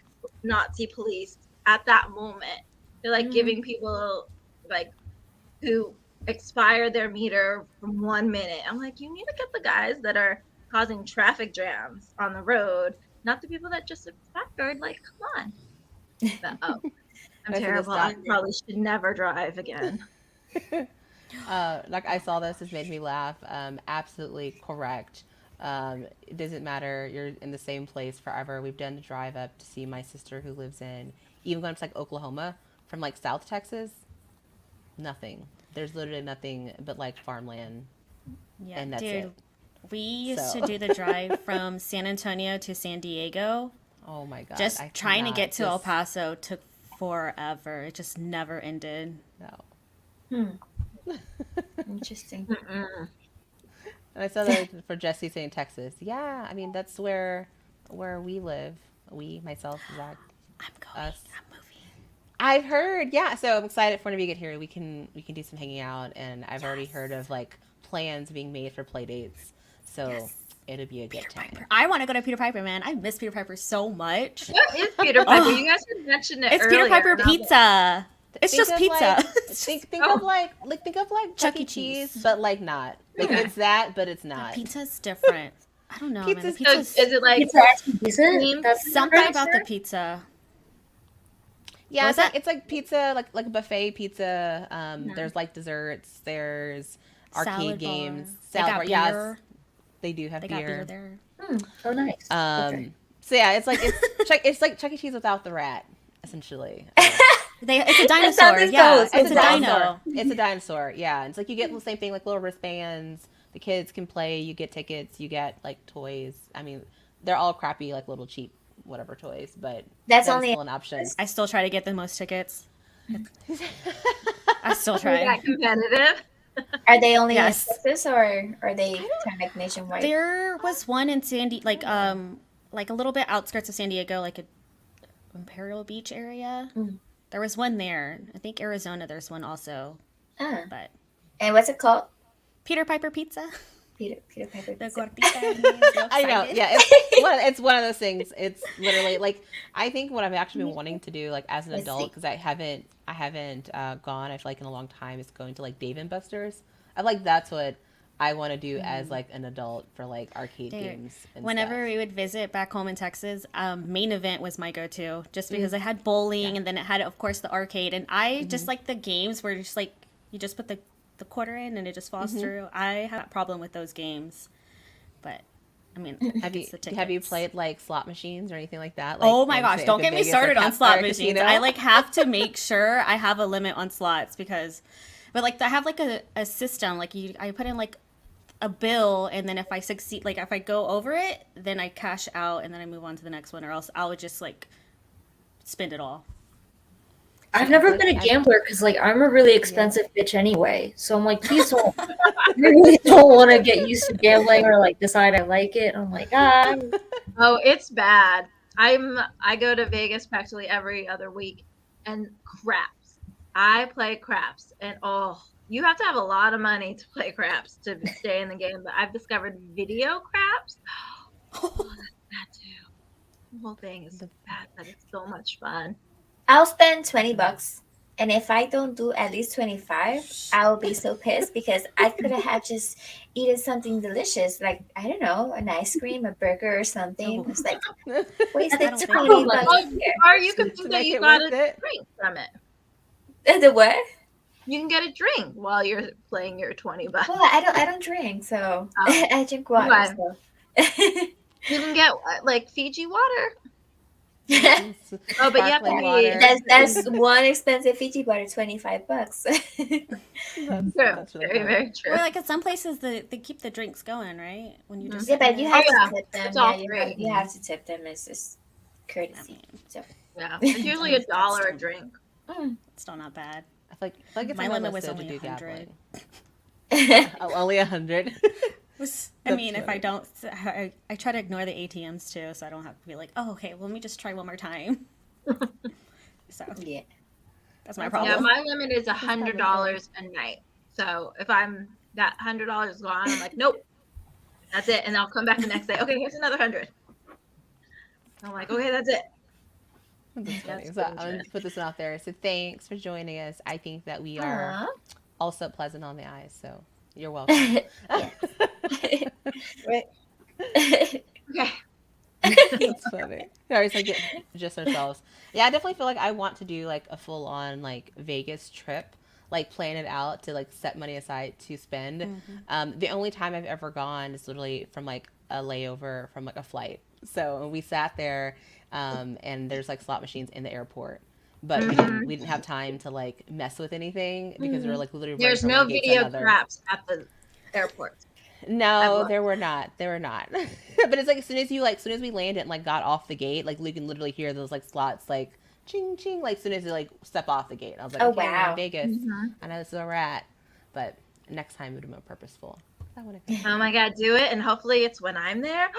Nazi police at that moment? They're like giving people, like, who expire their meter from 1 minute. I'm like, you need to get the guys that are causing traffic jams on the road, not the people that just expired. Like, come on. But, I'm terrible. I probably should never drive again. Like, I saw this made me laugh. Absolutely correct. It doesn't matter. You're in the same place forever. We've done the drive up to see my sister who lives in, even going to like Oklahoma from like South Texas. Nothing. There's literally nothing but like farmland. Yeah, and that's dude. it. We used to do the drive from San Antonio to San Diego. Oh my God. Just trying to get to El Paso took forever. It just never ended. No. Interesting. And I saw that for Jesse saying Texas. Yeah, I mean, that's where we live. Myself, Zach, I'm going. us. I'm moving. I've heard, yeah. So I'm excited for when we get here. We can do some hanging out, and I've already heard of like plans being made for play dates. So it'll be a good time. I want to go to Peter Piper, man. I miss Peter Piper so much. What is Peter Piper? You guys mentioned it It's earlier. Peter Piper pizza. It's just pizza. Think of like Chuck E. Cheese, but like not. Like it's that, but it's not. Pizza's different. I don't know, man. The So pizza's is it like pizza? That's something about the pizza. Yeah, What was it's like pizza, like a buffet pizza. There's like desserts. There's arcade Salad games. bar. Salad They bar. got Yes, beer. they do have They beer. got beer there. Oh, nice. Okay. So yeah, it's like Chuck E. Cheese without the rat, essentially. It's a dinosaur. Yeah, it's a dino. It's a dinosaur. Yeah, it's like you get the same thing, like little wristbands. The kids can play. You get tickets. You get like toys. I mean, they're all crappy, like little cheap whatever toys, but That's that's only still an option. I still try to get the most tickets. I still Is try. that competitive? Are they only Yes. in Texas or are they kind of like nationwide? There was one in like a little bit outskirts of San Diego, like a Imperial Beach area. Mm. There was one there. I think Arizona. There's one also, Ah. but And what's it called? Peter Piper Pizza. Peter Piper The pizza. gordita. I know. Yeah, it's one of those things. It's literally like I think what I've actually been wanting to do like as an Let's adult see. because I haven't gone I feel like in a long time is going to like Dave and Buster's. I like that's what I want to do as like an adult for like arcade Dude, games. And whenever stuff. we would visit back home in Texas, Main Event was my go-to, just because it had bowling and then it had, of course, the arcade. And I just like the games where just like you just put the quarter in and it just falls through. I have a problem with those games, but I mean, Have you it's the have you tickets. played like slot machines or anything like that? Like, Oh my in, gosh, say, don't like, a get me Vegas or started on or slot a machines. casino? I like have to make sure I have a limit on slots because, but like I have like a system. Like I put in like a bill, and then if I succeed, like if I go over it, then I cash out and then I move on to the next one, or else I would just like spend it all. I've never been a gambler because, like, I'm a really expensive bitch anyway. So I'm like, please don't. I really don't want to get used to gambling or like decide I like it. I'm like, Oh, it's bad. I go to Vegas practically every other week, and craps. I play craps, and oh, you have to have a lot of money to play craps to stay in the game. But I've discovered video craps. Oh, that's bad too. The whole thing is bad, but it's so much fun. I'll spend $20, and if I don't do at least 25, I will be so pissed because I could have just eaten something delicious, like I don't know, an ice cream, a burger, or something. It's like I wasted don't think- $20 Oh, here. or you can To think that make you it got worth a it. drink from it. The what? You can get a drink while you're playing your $20. Well, I don't drink, so Oh. I drink water. Why? So. You can get like Fiji water. Oh, but you have to Sparkling be- water. That's one expensive Fiji butter, $25. That's True. really Very, funny. very true. Or like at some places, they keep the drinks going, right? When you just Yeah, but you have yeah. to tip them. It's all Yeah, free. you have to tip them. It's just courtesy. So. Yeah, it's usually $1 a drink. it's still not bad. I feel like it's My on my limit list was though, to only do 100. gambling. Oh, only 100. I That's mean, if funny. I don't, I try to ignore the ATMs too, so I don't have to be like, oh, okay, well, let me just try one more time. So Yeah. that's my Yeah, problem. my limit is $100 a night. So if that $100 is gone, I'm like, nope, that's it, and I'll come back the next day. Okay, here's another 100. I'm like, okay, that's it. That's funny. That's So pretty I'm going good. to put this one out there. So thanks for joining us. I think that we are Aw. also pleasant on the eyes. So you're welcome. Right. Okay. That's funny. We always like get just ourselves. Yeah, I definitely feel like I want to do like a full on like Vegas trip, like plan it out to like set money aside to spend. The only time I've ever gone is literally from like a layover from like a flight. So we sat there, and there's like slot machines in the airport. But we didn't have time to like mess with anything because we were like literally running There's from no one gate to video another. craps at the airport. No, looked. there were not. There were not. But it's like as soon as we landed and like got off the gate, like you can literally hear those like slots like ching ching like as soon as you like step off the gate. I was like, Oh, okay, we're wow. in Vegas. I know this is where we're at. But next time it would be more purposeful. I want to. Oh my God, do it, and hopefully it's when I'm there.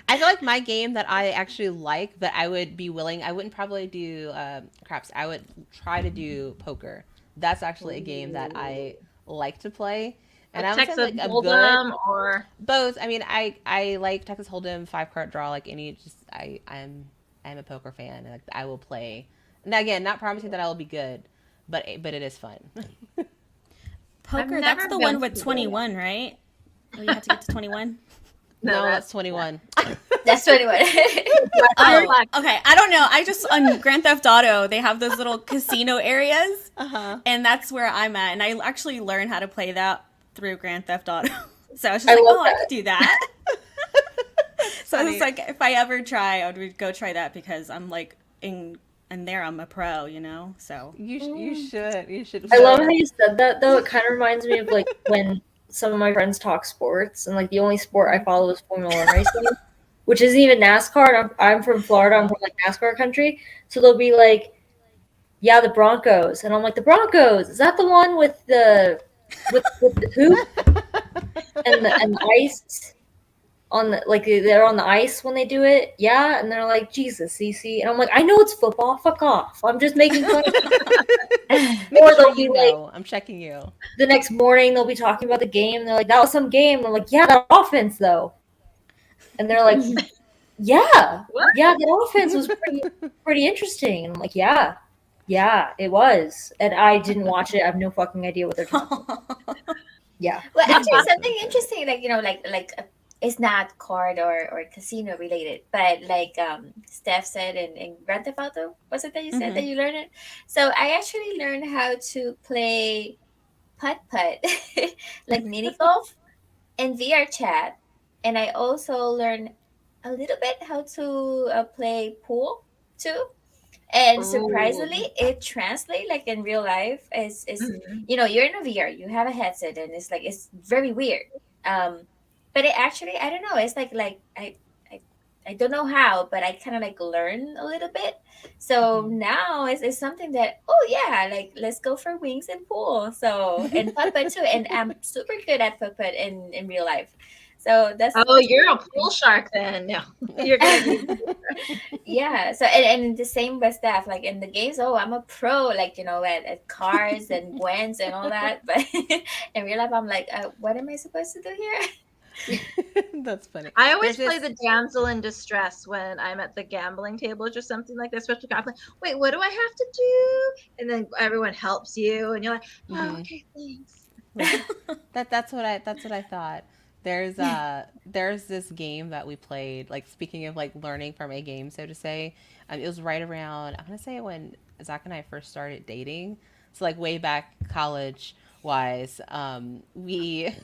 I feel like my game that I actually like that I would be willing. I wouldn't probably do craps. I would try to do poker. That's actually a game that I like to play. And I would Texas say like a good. Hold'em or Both. I mean, I like Texas Hold'em, 5 card draw, like any. Just I'm a poker fan, and like, I will play. Now again, not promising that I will be good, but it is fun. Poker, never that's the been one with to 21, right? Where you have to get to 21. No, that's- that's 21. That's 21. Oh, okay. I don't know. I just on Grand Theft Auto, they have those little casino areas, and that's where I'm at. And I actually learned how to play that through Grand Theft Auto. So I was just like, love oh, I that. could do that. So I was Funny. like, if I ever try, I would go try that because I'm like in there. I'm a pro, you know. So You should. I love how you said that though. It kind of reminds me of like when some of my friends talk sports, and like the only sport I follow is Formula One racing, which isn't even NASCAR. And I'm from Florida. I'm from like NASCAR country, so they'll be like, "Yeah, the Broncos," and I'm like, "The Broncos, is that the one with the hoop and the ice on the like they're on the ice when they do it?" Yeah, and they're like, "Jesus, Cece," and I'm like, "I know it's football. Fuck off. I'm just making fun." Or they'll be like, I'm checking you. the next morning they'll be talking about the game. They're like, "That was some game." I'm like, "Yeah, that offense though," and they're like, "Yeah, What? yeah, that offense was pretty interesting." And I'm like, "Yeah, it was," and I didn't watch it. I have no fucking idea what they're talking about. Yeah. Well, actually, That's something so good. interesting, like it's not card or casino related, but like Steph said in Grand Theft Auto, was it that you said that you learned it? So I actually learned how to play putt putt, like mini golf, in VR chat, and I also learned a little bit how to play pool too. And Ooh. surprisingly, it translates like in real life. Is Mhm. you're in a VR, you have a headset, and it's like it's very weird. Um, but it actually, I don't know. It's I I don't know how, but I kind of like learn a little bit. So now it's something that, oh yeah, like let's go for wings and pool. So and putt putt too, and I'm super good at putt putt in real life. So Oh, that's you're a pretty pool shark then. No, you're gonna be. yeah, so and the same with staff, like in the games, oh, I'm a pro, like at cars and Gwens and all that, but in real life I'm like, what am I supposed to do here? That's funny. I There's always play this. the damsel in distress when I'm at the gambling tables or something like that. Especially I'm like, wait, what do I have to do? And then everyone helps you, and you're like, oh, okay, thanks. That's what I thought. There's this game that we played. Like speaking of like learning from a game, so to say, it was right around I'm gonna say when Zach and I first started dating. So like way back college wise, we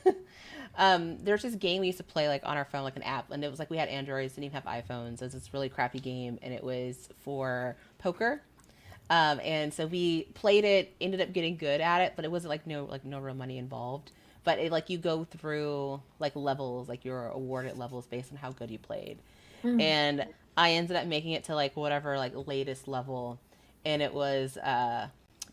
there's this game we used to play like on our phone, like an app, and it was like we had Androids, didn't even have iPhones. It was this really crappy game, and it was for poker. And so we played it, ended up getting good at it, but it wasn't like no real money involved. But it like you go through like levels, like you're awarded levels based on how good you played. Mm. And I ended up making it to like whatever like latest level, and it was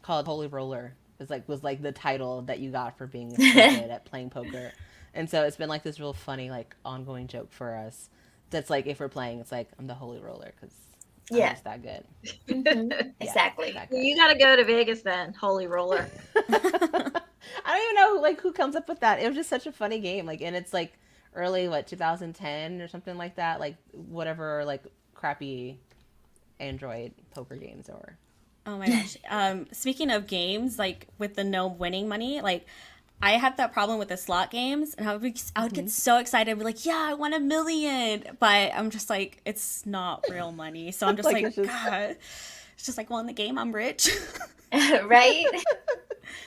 called Holy Roller. Was like the title that you got for being so good at playing poker. And so it's been like this real funny like ongoing joke for us. That's like if we're playing, it's like I'm the Holy Roller because I'm Yeah. just that good. Yeah, Exactly. that good. You got to go to Vegas then, holy roller. I don't even know like who comes up with that. It was just such a funny game. Like, and it's like early 2010 or something like that. Like whatever like crappy Android poker games or. Oh my gosh. Speaking of games, like with the no winning money, like I had that problem with the slot games, and I would get so excited, be like, "Yeah, I won 1 million," but I'm just like, it's not real money, so I'm just Like, like, it's just- God, it's just like, well, in the game, I'm rich. Right?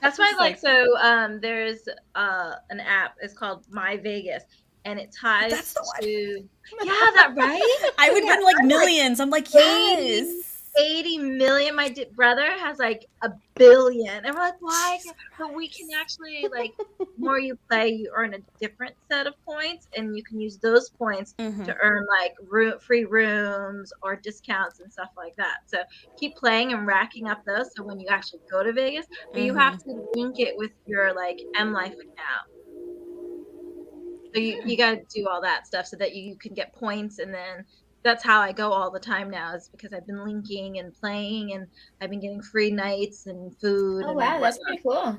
That's why, It's like, like- so there's an app. It's called My Vegas, and it ties That's the one. to yeah, that right. I would win like millions. I'm like, 80, yes. 80 million. My brother has like 1 billion, and we're like, why? But we can actually like, the more you play, you earn a different set of points, and you can use those points to earn like free rooms or discounts and stuff like that. So keep playing and racking up those. So when you actually go to Vegas, but you have to link it with your like M Life account. So you got to do all that stuff so that you can get points, and then that's how I go all the time now. Is because I've been linking and playing, and I've been getting free nights and food Oh and wow, that's whatnot. pretty cool.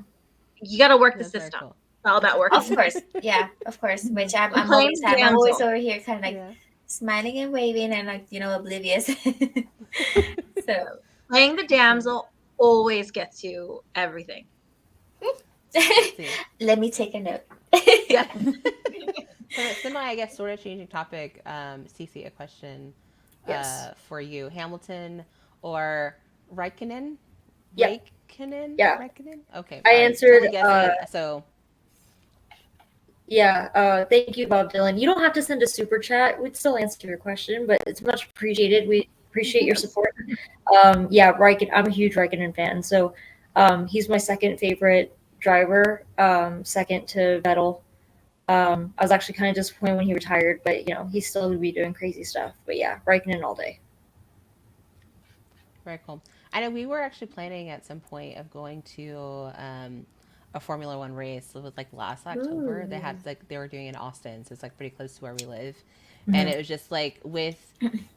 You got to work the That's very system. cool. It's all about working. Of course, yeah, of course. Which I'm Playing always the have. I'm always damsel. over here, kind of like Yeah. smiling and waving, and like oblivious. So Playing the damsel always gets you everything. See. let me take a note. Yeah. Semi, I guess, sort of changing topic. Cece, a question Yes. for you: Hamilton or Raikkonen? Yeah. Raikkonen? Yeah. Raikkonen? Okay. I all right, answered, totally guessing it, so. Yeah, thank you, Bob Dylan. You don't have to send a super chat. We'd still answer your question, but it's much appreciated. We appreciate your support. Yeah, Raikkonen. I'm a huge Raikkonen fan, so he's my second favorite driver, second to Vettel. I was actually kind of disappointed when he retired, but he's still going to be doing crazy stuff. But yeah, Raikkonen all day. Very cool. I know we were actually planning at some point of going to a Formula One race. It was like last October. They had they were doing it in Austin, so it's like pretty close to where we live. And it was just like with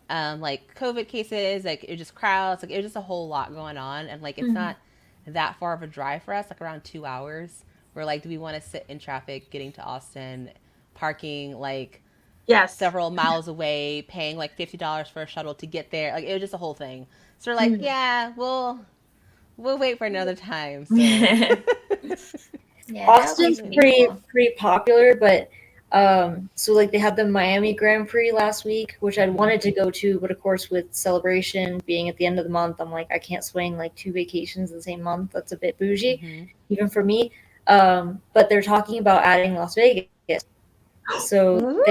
like COVID cases, like it was just crowds, like it was just a whole lot going on, and like it's not that far of a drive for us, like around 2 hours. We're like, do we want to sit in traffic getting to Austin, parking like several miles away, paying like $50 for a shuttle to get there? Like it was just a whole thing. So we're like, yeah, we'll wait for another time. So. Yeah, Austin's pretty popular, but so like they had the Miami Grand Prix last week, which I'd wanted to go to, but of course with Celebration being at the end of the month, I'm like, I can't swing like 2 vacations in the same month. That's a bit bougie, even for me. But they're talking about adding Las Vegas, so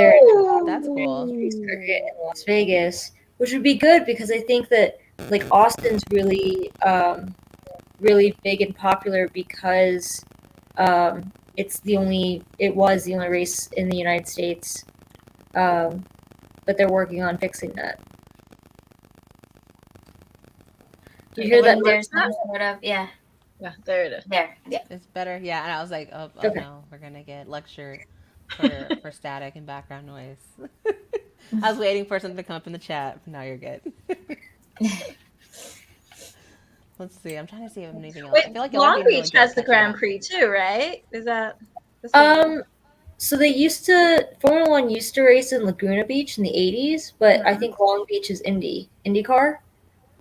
that's cool. Circuit in Las Vegas, which would be good because I think that like Austin's really really big and popular because it was the only race in the United States, but they're working on fixing that. Do you hear that? There's some sort of Yeah, there it is. There, yeah. It's better, yeah. And I was like, oh Okay. no, we're gonna get lectured for static and background noise. I was waiting for something to come up in the chat. Now you're good. Let's see. I'm trying to see if anything else. Wait, I feel like Long Beach has the Grand Prix too, right? Is that? So Formula One used to race in Laguna Beach in the 80s, but I think Long Beach is IndyCar,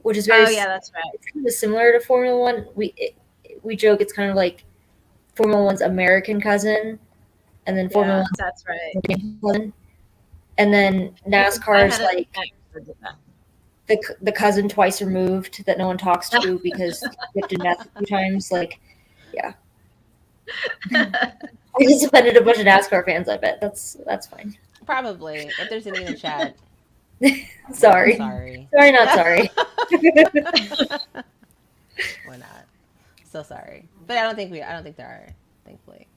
which is very that's right. It's kind of similar to Formula One. We joke it's kind of like Formula One's American cousin, and then Formula One's that's right. cousin, and then NASCAR's like the cousin twice removed that no one talks to because he lived in death a few times. Like, yeah. I just offended a bunch of NASCAR fans, I bet. That's fine. Probably. If there's any in the chat. Sorry. Sorry. Sorry, not sorry. We're not. So sorry. But I don't think there are, thankfully.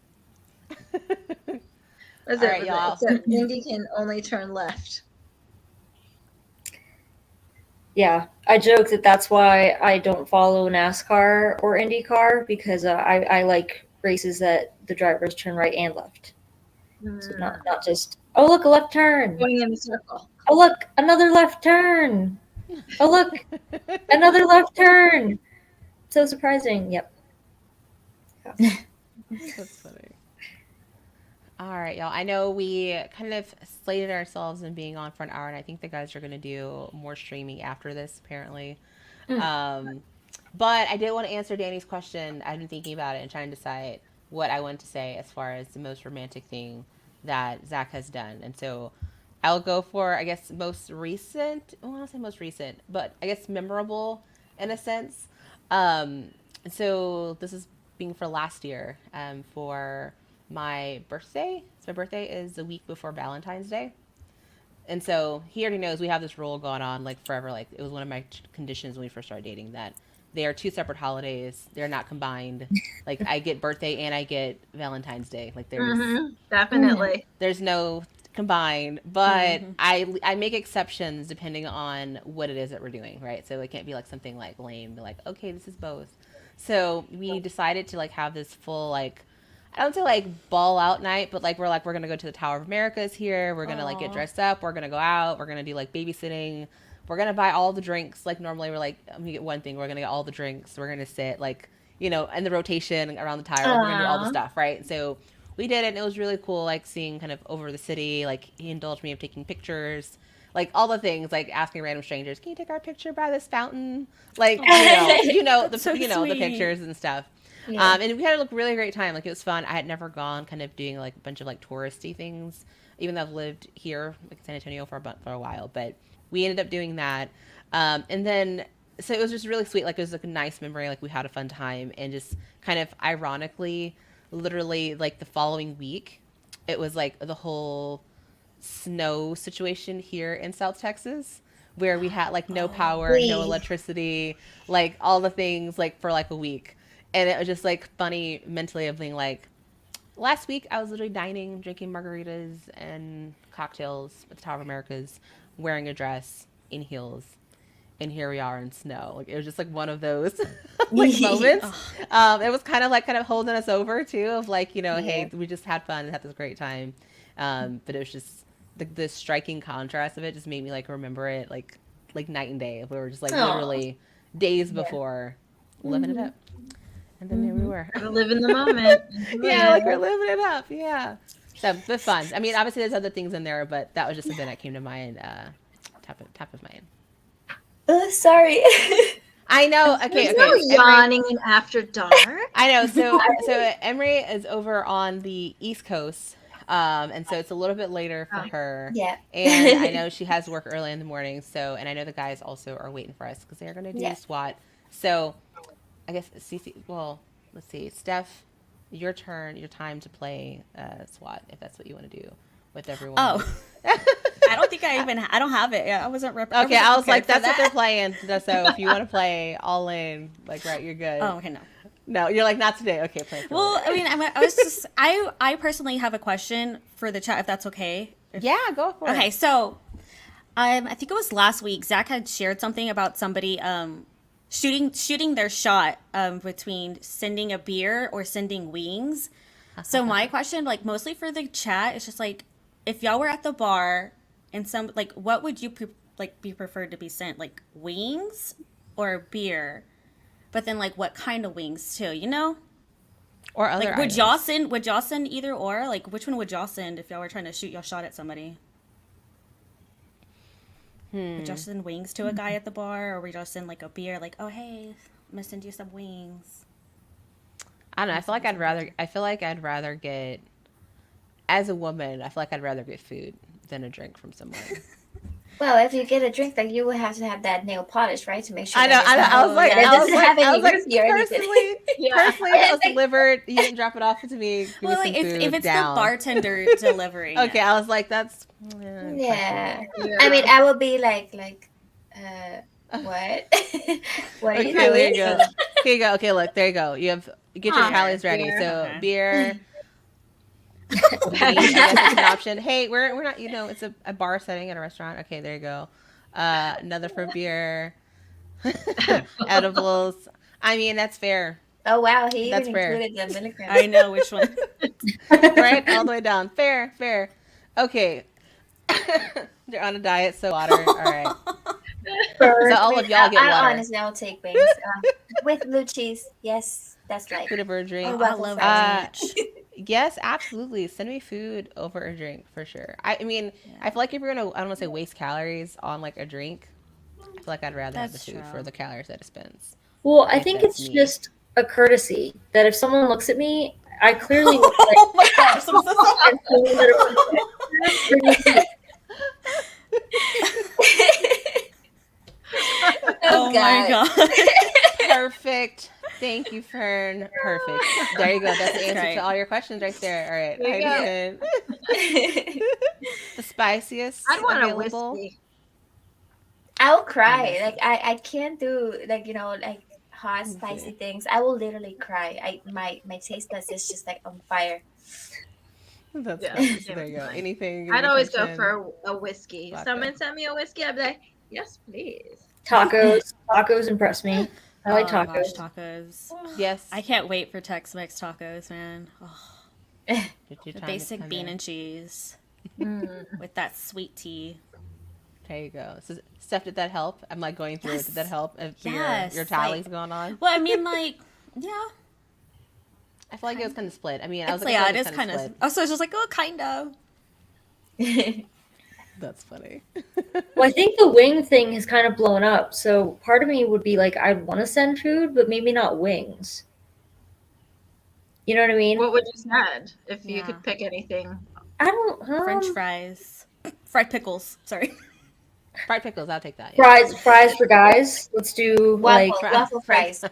All right, y'all. So Indy can only turn left. Yeah, I joke that's why I don't follow NASCAR or IndyCar because I like races that the drivers turn right and left. So not just, oh, look, a left turn. Going in a circle. Oh, look, another left turn. Oh, look, another left turn. So surprising. Yep. Yeah. That's funny. All right, y'all. I know we kind of slated ourselves in being on for an hour, and I think the guys are going to do more streaming after this, apparently. But I did want to answer Danny's question. I've been thinking about it and trying to decide what I want to say as far as the most romantic thing that Zach has done. And so I'll go for, I guess, most recent. Well, I don't say most recent, but I guess memorable in a sense. So this is being for last year for my birthday. So my birthday is a week before Valentine's Day. And so he already knows we have this rule going on like forever. Like it was one of my conditions when we first started dating that they are 2 separate holidays. They're not combined. Like I get birthday and I get Valentine's Day. Like there's definitely there's no combined, but I make exceptions depending on what it is that we're doing, right? So it can't be like something like lame, be like, okay, this is both. So we decided to like have this full like, I don't say like ball out night, but like we're gonna go to the Tower of Americas here. We're gonna like get dressed up. We're gonna go out. We're gonna do like babysitting. We're gonna buy all the drinks. Like normally we're like, I'm gonna get one thing. We're gonna get all the drinks. We're gonna sit like, in the rotation around the tire. Like, we're gonna do all the stuff, right? So we did it, and it was really cool. Like seeing kind of over the city. Like he indulged me of taking pictures. Like all the things, like asking random strangers, can you take our picture by this fountain? Like the pictures and stuff. Yeah. And we had a really great time. Like it was fun. I had never gone kind of doing like a bunch of like touristy things, even though I've lived here like San Antonio for a while. But we ended up doing that. And then so it was just really sweet. Like it was like a nice memory. Like we had a fun time, and just kind of ironically, literally like the following week, it was like the whole snow situation here in South Texas, where we had like no power, no electricity, like all the things like for like a week. And it was just like funny mentally of being like, last week I was literally dining, drinking margaritas and cocktails at the Tower of Americas, wearing a dress in heels, and here we are in snow. Like it was just like one of those like moments. It was kind of holding us over too, of like, you know, hey, we just had fun and had this great time. But it was just the striking contrast of it just made me like remember it like night and day. We were just like literally days before living it up. And then there we were. Gotta live in the moment. Yeah, like we're living it up. Yeah. So, but fun. I mean, obviously there's other things in there, but that was just something that came to mind, top of mind. Oh, sorry. I know. Okay. There's no Emery, yawning in after dark. I know. So Emery is over on the East Coast. And so it's a little bit later for her. Yeah. And I know she has work early in the morning. So, and I know the guys also are waiting for us because they're going to do SWAT. So I guess Cece, well, let's see. Steph, your time to play SWAT, if that's what you want to do with everyone. Oh. I don't think I don't have it. Yeah, I wasn't Okay, I was like, that's what they're playing. So if you want to play all in, like, right, you're good. Oh, okay, no. No, you're like, not today. Okay, play. Well, I mean, I was just, I personally have a question for the chat, if that's okay. Yeah, go for it. Okay, so I think it was last week, Zach had shared something about somebody shooting their shot between sending a beer or sending wings. So my question, like mostly for the chat, is just like, if y'all were at the bar and some, like, what would you be preferred to be sent? Like wings or beer? But then like what kind of wings too, you know? Or other like items. would y'all send either or? Like which one would y'all send if y'all were trying to shoot y'all shot at somebody? Would y'all send wings to a guy at the bar, or would y'all send like a beer, like, oh hey, I'm gonna send you some wings? I don't know. I feel like I'd rather get, as a woman, I feel like I'd rather get food than a drink from someone. Well, if you get a drink, like you would have to have that nail polish, right, to make sure. I know. I was like, personally, if it was delivered, you didn't drop it off to me. Well, like if it's the bartender delivering. Okay, I was like, that's. Yeah. I mean, I would be like, what? What are you doing? There you go. Here you go. Okay, look, there you go. Get your tallies ready. Beer. So beer. I guess it's an option. Hey, we're not, it's a bar setting at a restaurant. Okay, there you go. Another for beer. Edibles. I mean, that's fair. Oh wow, he That's even fair. included the milligrams. I know which one. Right? All the way down. Fair. Okay. They're on a diet, so water. All right. So all of y'all get water. Honestly, I'll take wings with blue cheese. Yes, that's like Food over a drink. Oh, I love that. Yes, absolutely. Send me food over a drink for sure. I mean, I feel like if you're gonna, I don't want to say waste calories on like a drink, I feel like I'd rather have the food for the calories that it spends. Well, I think it's just a courtesy that if someone looks at me, I clearly look like. Oh my gosh! Oh my god! Perfect. Thank you, Fern. Perfect. There you go. That's the answer to all your questions right there. All right. There you The spiciest I'd want available. a whiskey. I'll cry. Like I can't do like like hot spicy things. I will literally cry. My taste buds is just like on fire. That's Yeah, nice. same There you go. as mine. Anything. I'd always go attention. for a whiskey. Vodka. Someone sent me a whiskey, I'd be like, yes, please. Tacos impress me. I like Oh, tacos. gosh, tacos. Yes. I can't wait for Tex-Mex tacos, man. Oh, Get your the time to basic come bean in. and cheese Mm. with that sweet tea. There you go. So, Steph, did that help? I'm like going through it. Did that help? If Yes, your tallies like- going on? Well, I mean, like, yeah. I feel like it was kind of split. I mean, I was It's like, yeah, I it was is kind of. split. Oh, so it's just like, oh, kind of. That's funny. Well, I think the wing thing has kind of blown up. So part of me would be like, I'd want to send food, but maybe not wings. You know what I mean? What would you send if you Yeah. could pick anything? I don't. French fries, fried pickles. Sorry. Fried pickles, I'll take that. Yeah. Fries for guys. Let's do Waffle fries.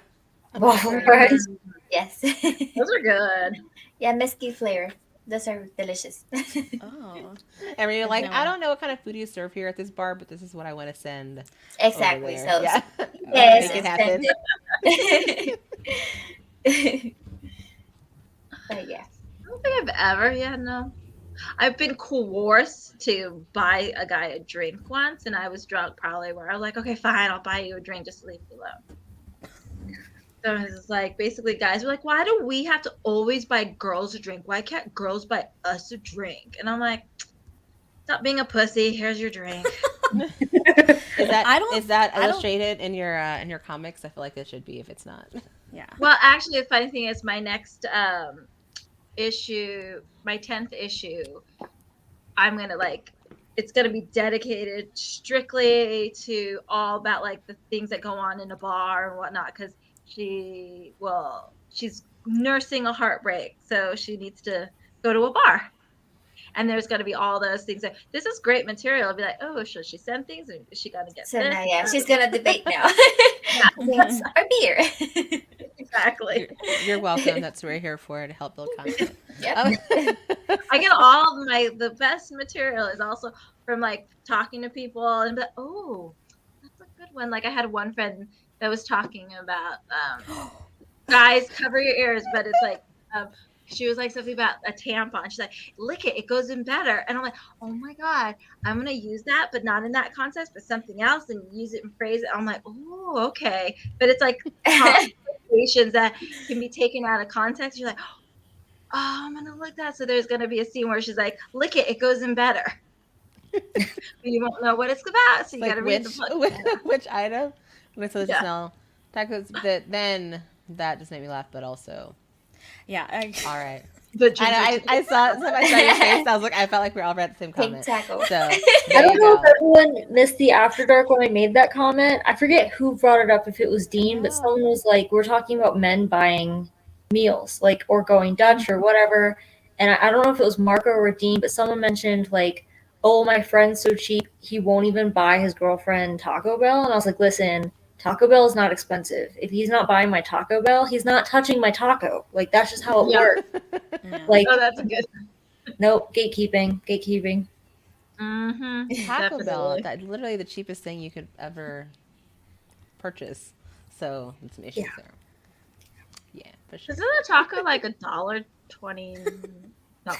waffle fries. Yes. Those are good. Yeah, mesquite flavor. Those are delicious. Oh. And you're like, No. I don't know what kind of food you serve here at this bar, but this is what I want to send. Exactly. Over there. So yeah. yes, Make it happen. But yeah. I don't think I've ever, yeah, no. I've been coerced to buy a guy a drink once, and I was drunk probably where I was like, okay, fine, I'll buy you a drink, just leave me alone. So it was like, basically, guys were like, why do we have to always buy girls a drink? Why can't girls buy us a drink? And I'm like, stop being a pussy. Here's your drink. Is that I don't- is that I don't- illustrated in your comics? I feel like it should be if it's not. Yeah. Well, actually, the funny thing is, my next issue, my 10th issue, I'm gonna like, it's gonna be dedicated strictly to all about like the things that go on in a bar and whatnot, because she's nursing a heartbreak, so she needs to go to a bar. And there's going to be all those things. Like, this is great material. I'll be like, oh, should she send things? Or is she going to get So this? now, yeah, she's gonna debate now. Yeah, Our beer. exactly. You're welcome. That's what we're here for, to help build content. Yep. I get all of the best material is also from like talking to people and be like, oh, that's a good one. Like I had one friend that was talking about guys cover your ears, but it's like she was like something about a tampon. She's like, lick it, it goes in better. And I'm like, oh my God, I'm gonna use that, but not in that context, but something else, and use it and phrase it. I'm like, oh, okay. But it's like conversations that can be taken out of context. You're like, oh, I'm gonna lick that. So there's gonna be a scene where she's like, lick it, it goes in better. But you won't know what it's about, so you Like gotta read the book. which item? With the Yeah. smell. Tacos. Then that just made me laugh, but also Yeah. all right. The ginger I saw your face. I was like, I felt like we all read the same Pink comment. tackle. So I there don't you know go. if everyone missed the after dark when I made that comment. I forget who brought it up, if it was Dean, but someone was like, we're talking about men buying meals, like, or going Dutch or whatever. And I don't know if it was Marco or Dean, but someone mentioned like, oh, my friend's so cheap, he won't even buy his girlfriend Taco Bell. And I was like, listen, Taco Bell is not expensive. If he's not buying my Taco Bell, he's not touching my taco. Like, that's just how it Yeah. works. Yeah. Like, Oh, that's a good. nope, gatekeeping. Mm-hmm. Taco Bell, Definitely. that literally the cheapest thing you could ever purchase. So it's some issues Yeah. there. Yeah, for sure. Isn't a taco like $1.20? No,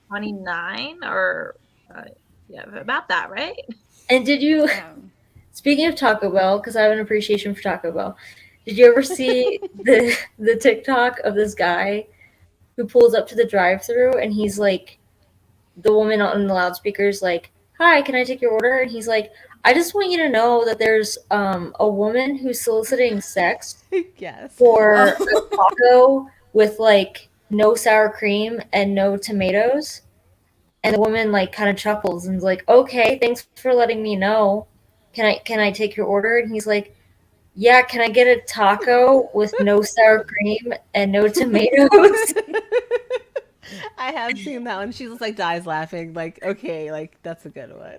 29 or yeah, about that, right? And did you, speaking of Taco Bell, because I have an appreciation for Taco Bell, did you ever see the TikTok of this guy who pulls up to the drive-thru and he's like, the woman on the loudspeaker's like, "Hi, can I take your order?" And he's like, "I just want you to know that there's a woman who's soliciting sex Yes. for a taco with like no sour cream and no tomatoes." And the woman like kind of chuckles and is like, "Okay, thanks for letting me know. Can I take your order?" And he's like, "Yeah, can I get a taco with no sour cream and no tomatoes?" I have seen that one. She just like dies laughing. Like, okay, like that's a good one.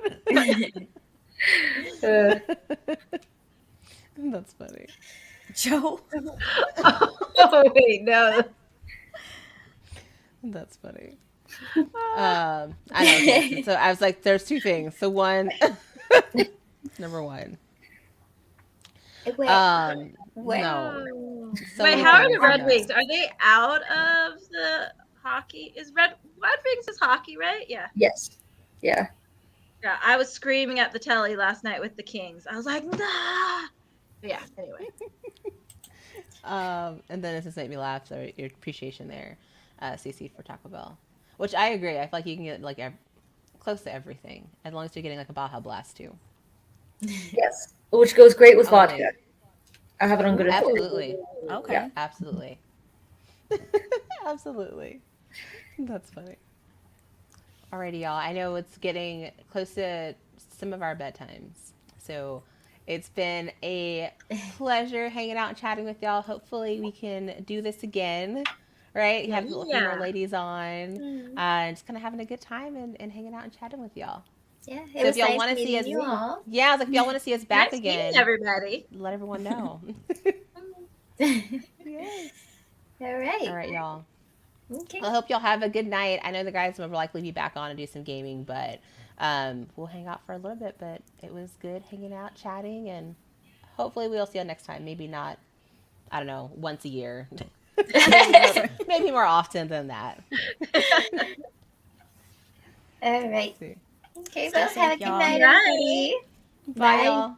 That's funny. Joe. Oh wait, no. That's funny. I don't know. So I was like, there's two things. So one, number one. Wait, where? No. So Wait, many how are things, the Red no. Wings? Are they out of the hockey? Is Red Wings is hockey, right? Yeah. Yes. Yeah. Yeah. I was screaming at the telly last night with the Kings. I was like, nah. But yeah. Anyway. And then it just made me laugh. So your appreciation there, CC, for Taco Bell, which I agree. I feel like you can get like close to everything as long as you're getting like a Baja Blast too. Yes. Which goes great with Oh, vodka. nice. I have it on good authority. Absolutely. Okay. Yeah. Absolutely. Absolutely. That's funny. Alrighty, y'all. I know it's getting close to some of our bedtimes. So it's been a pleasure hanging out and chatting with y'all. Hopefully we can do this again. Right? Have a few more ladies on. And just kind of having a good time and hanging out and chatting with y'all. Yeah, So it was if y'all nice want to see meeting us, you all. yeah, I was like, if y'all want to see us back Nice again, meeting everybody. let everyone know. Yes. All right. All right, y'all. Okay. I hope y'all have a good night. I know the guys will likely be back on and do some gaming, but we'll hang out for a little bit. But it was good hanging out, chatting, and hopefully we'll see you next time. Maybe not, I don't know, once a year. Maybe more often than that. All right. See. Okay, Stay well, have a safe, good y'all. night, Bye. everybody. Bye, Bye. y'all.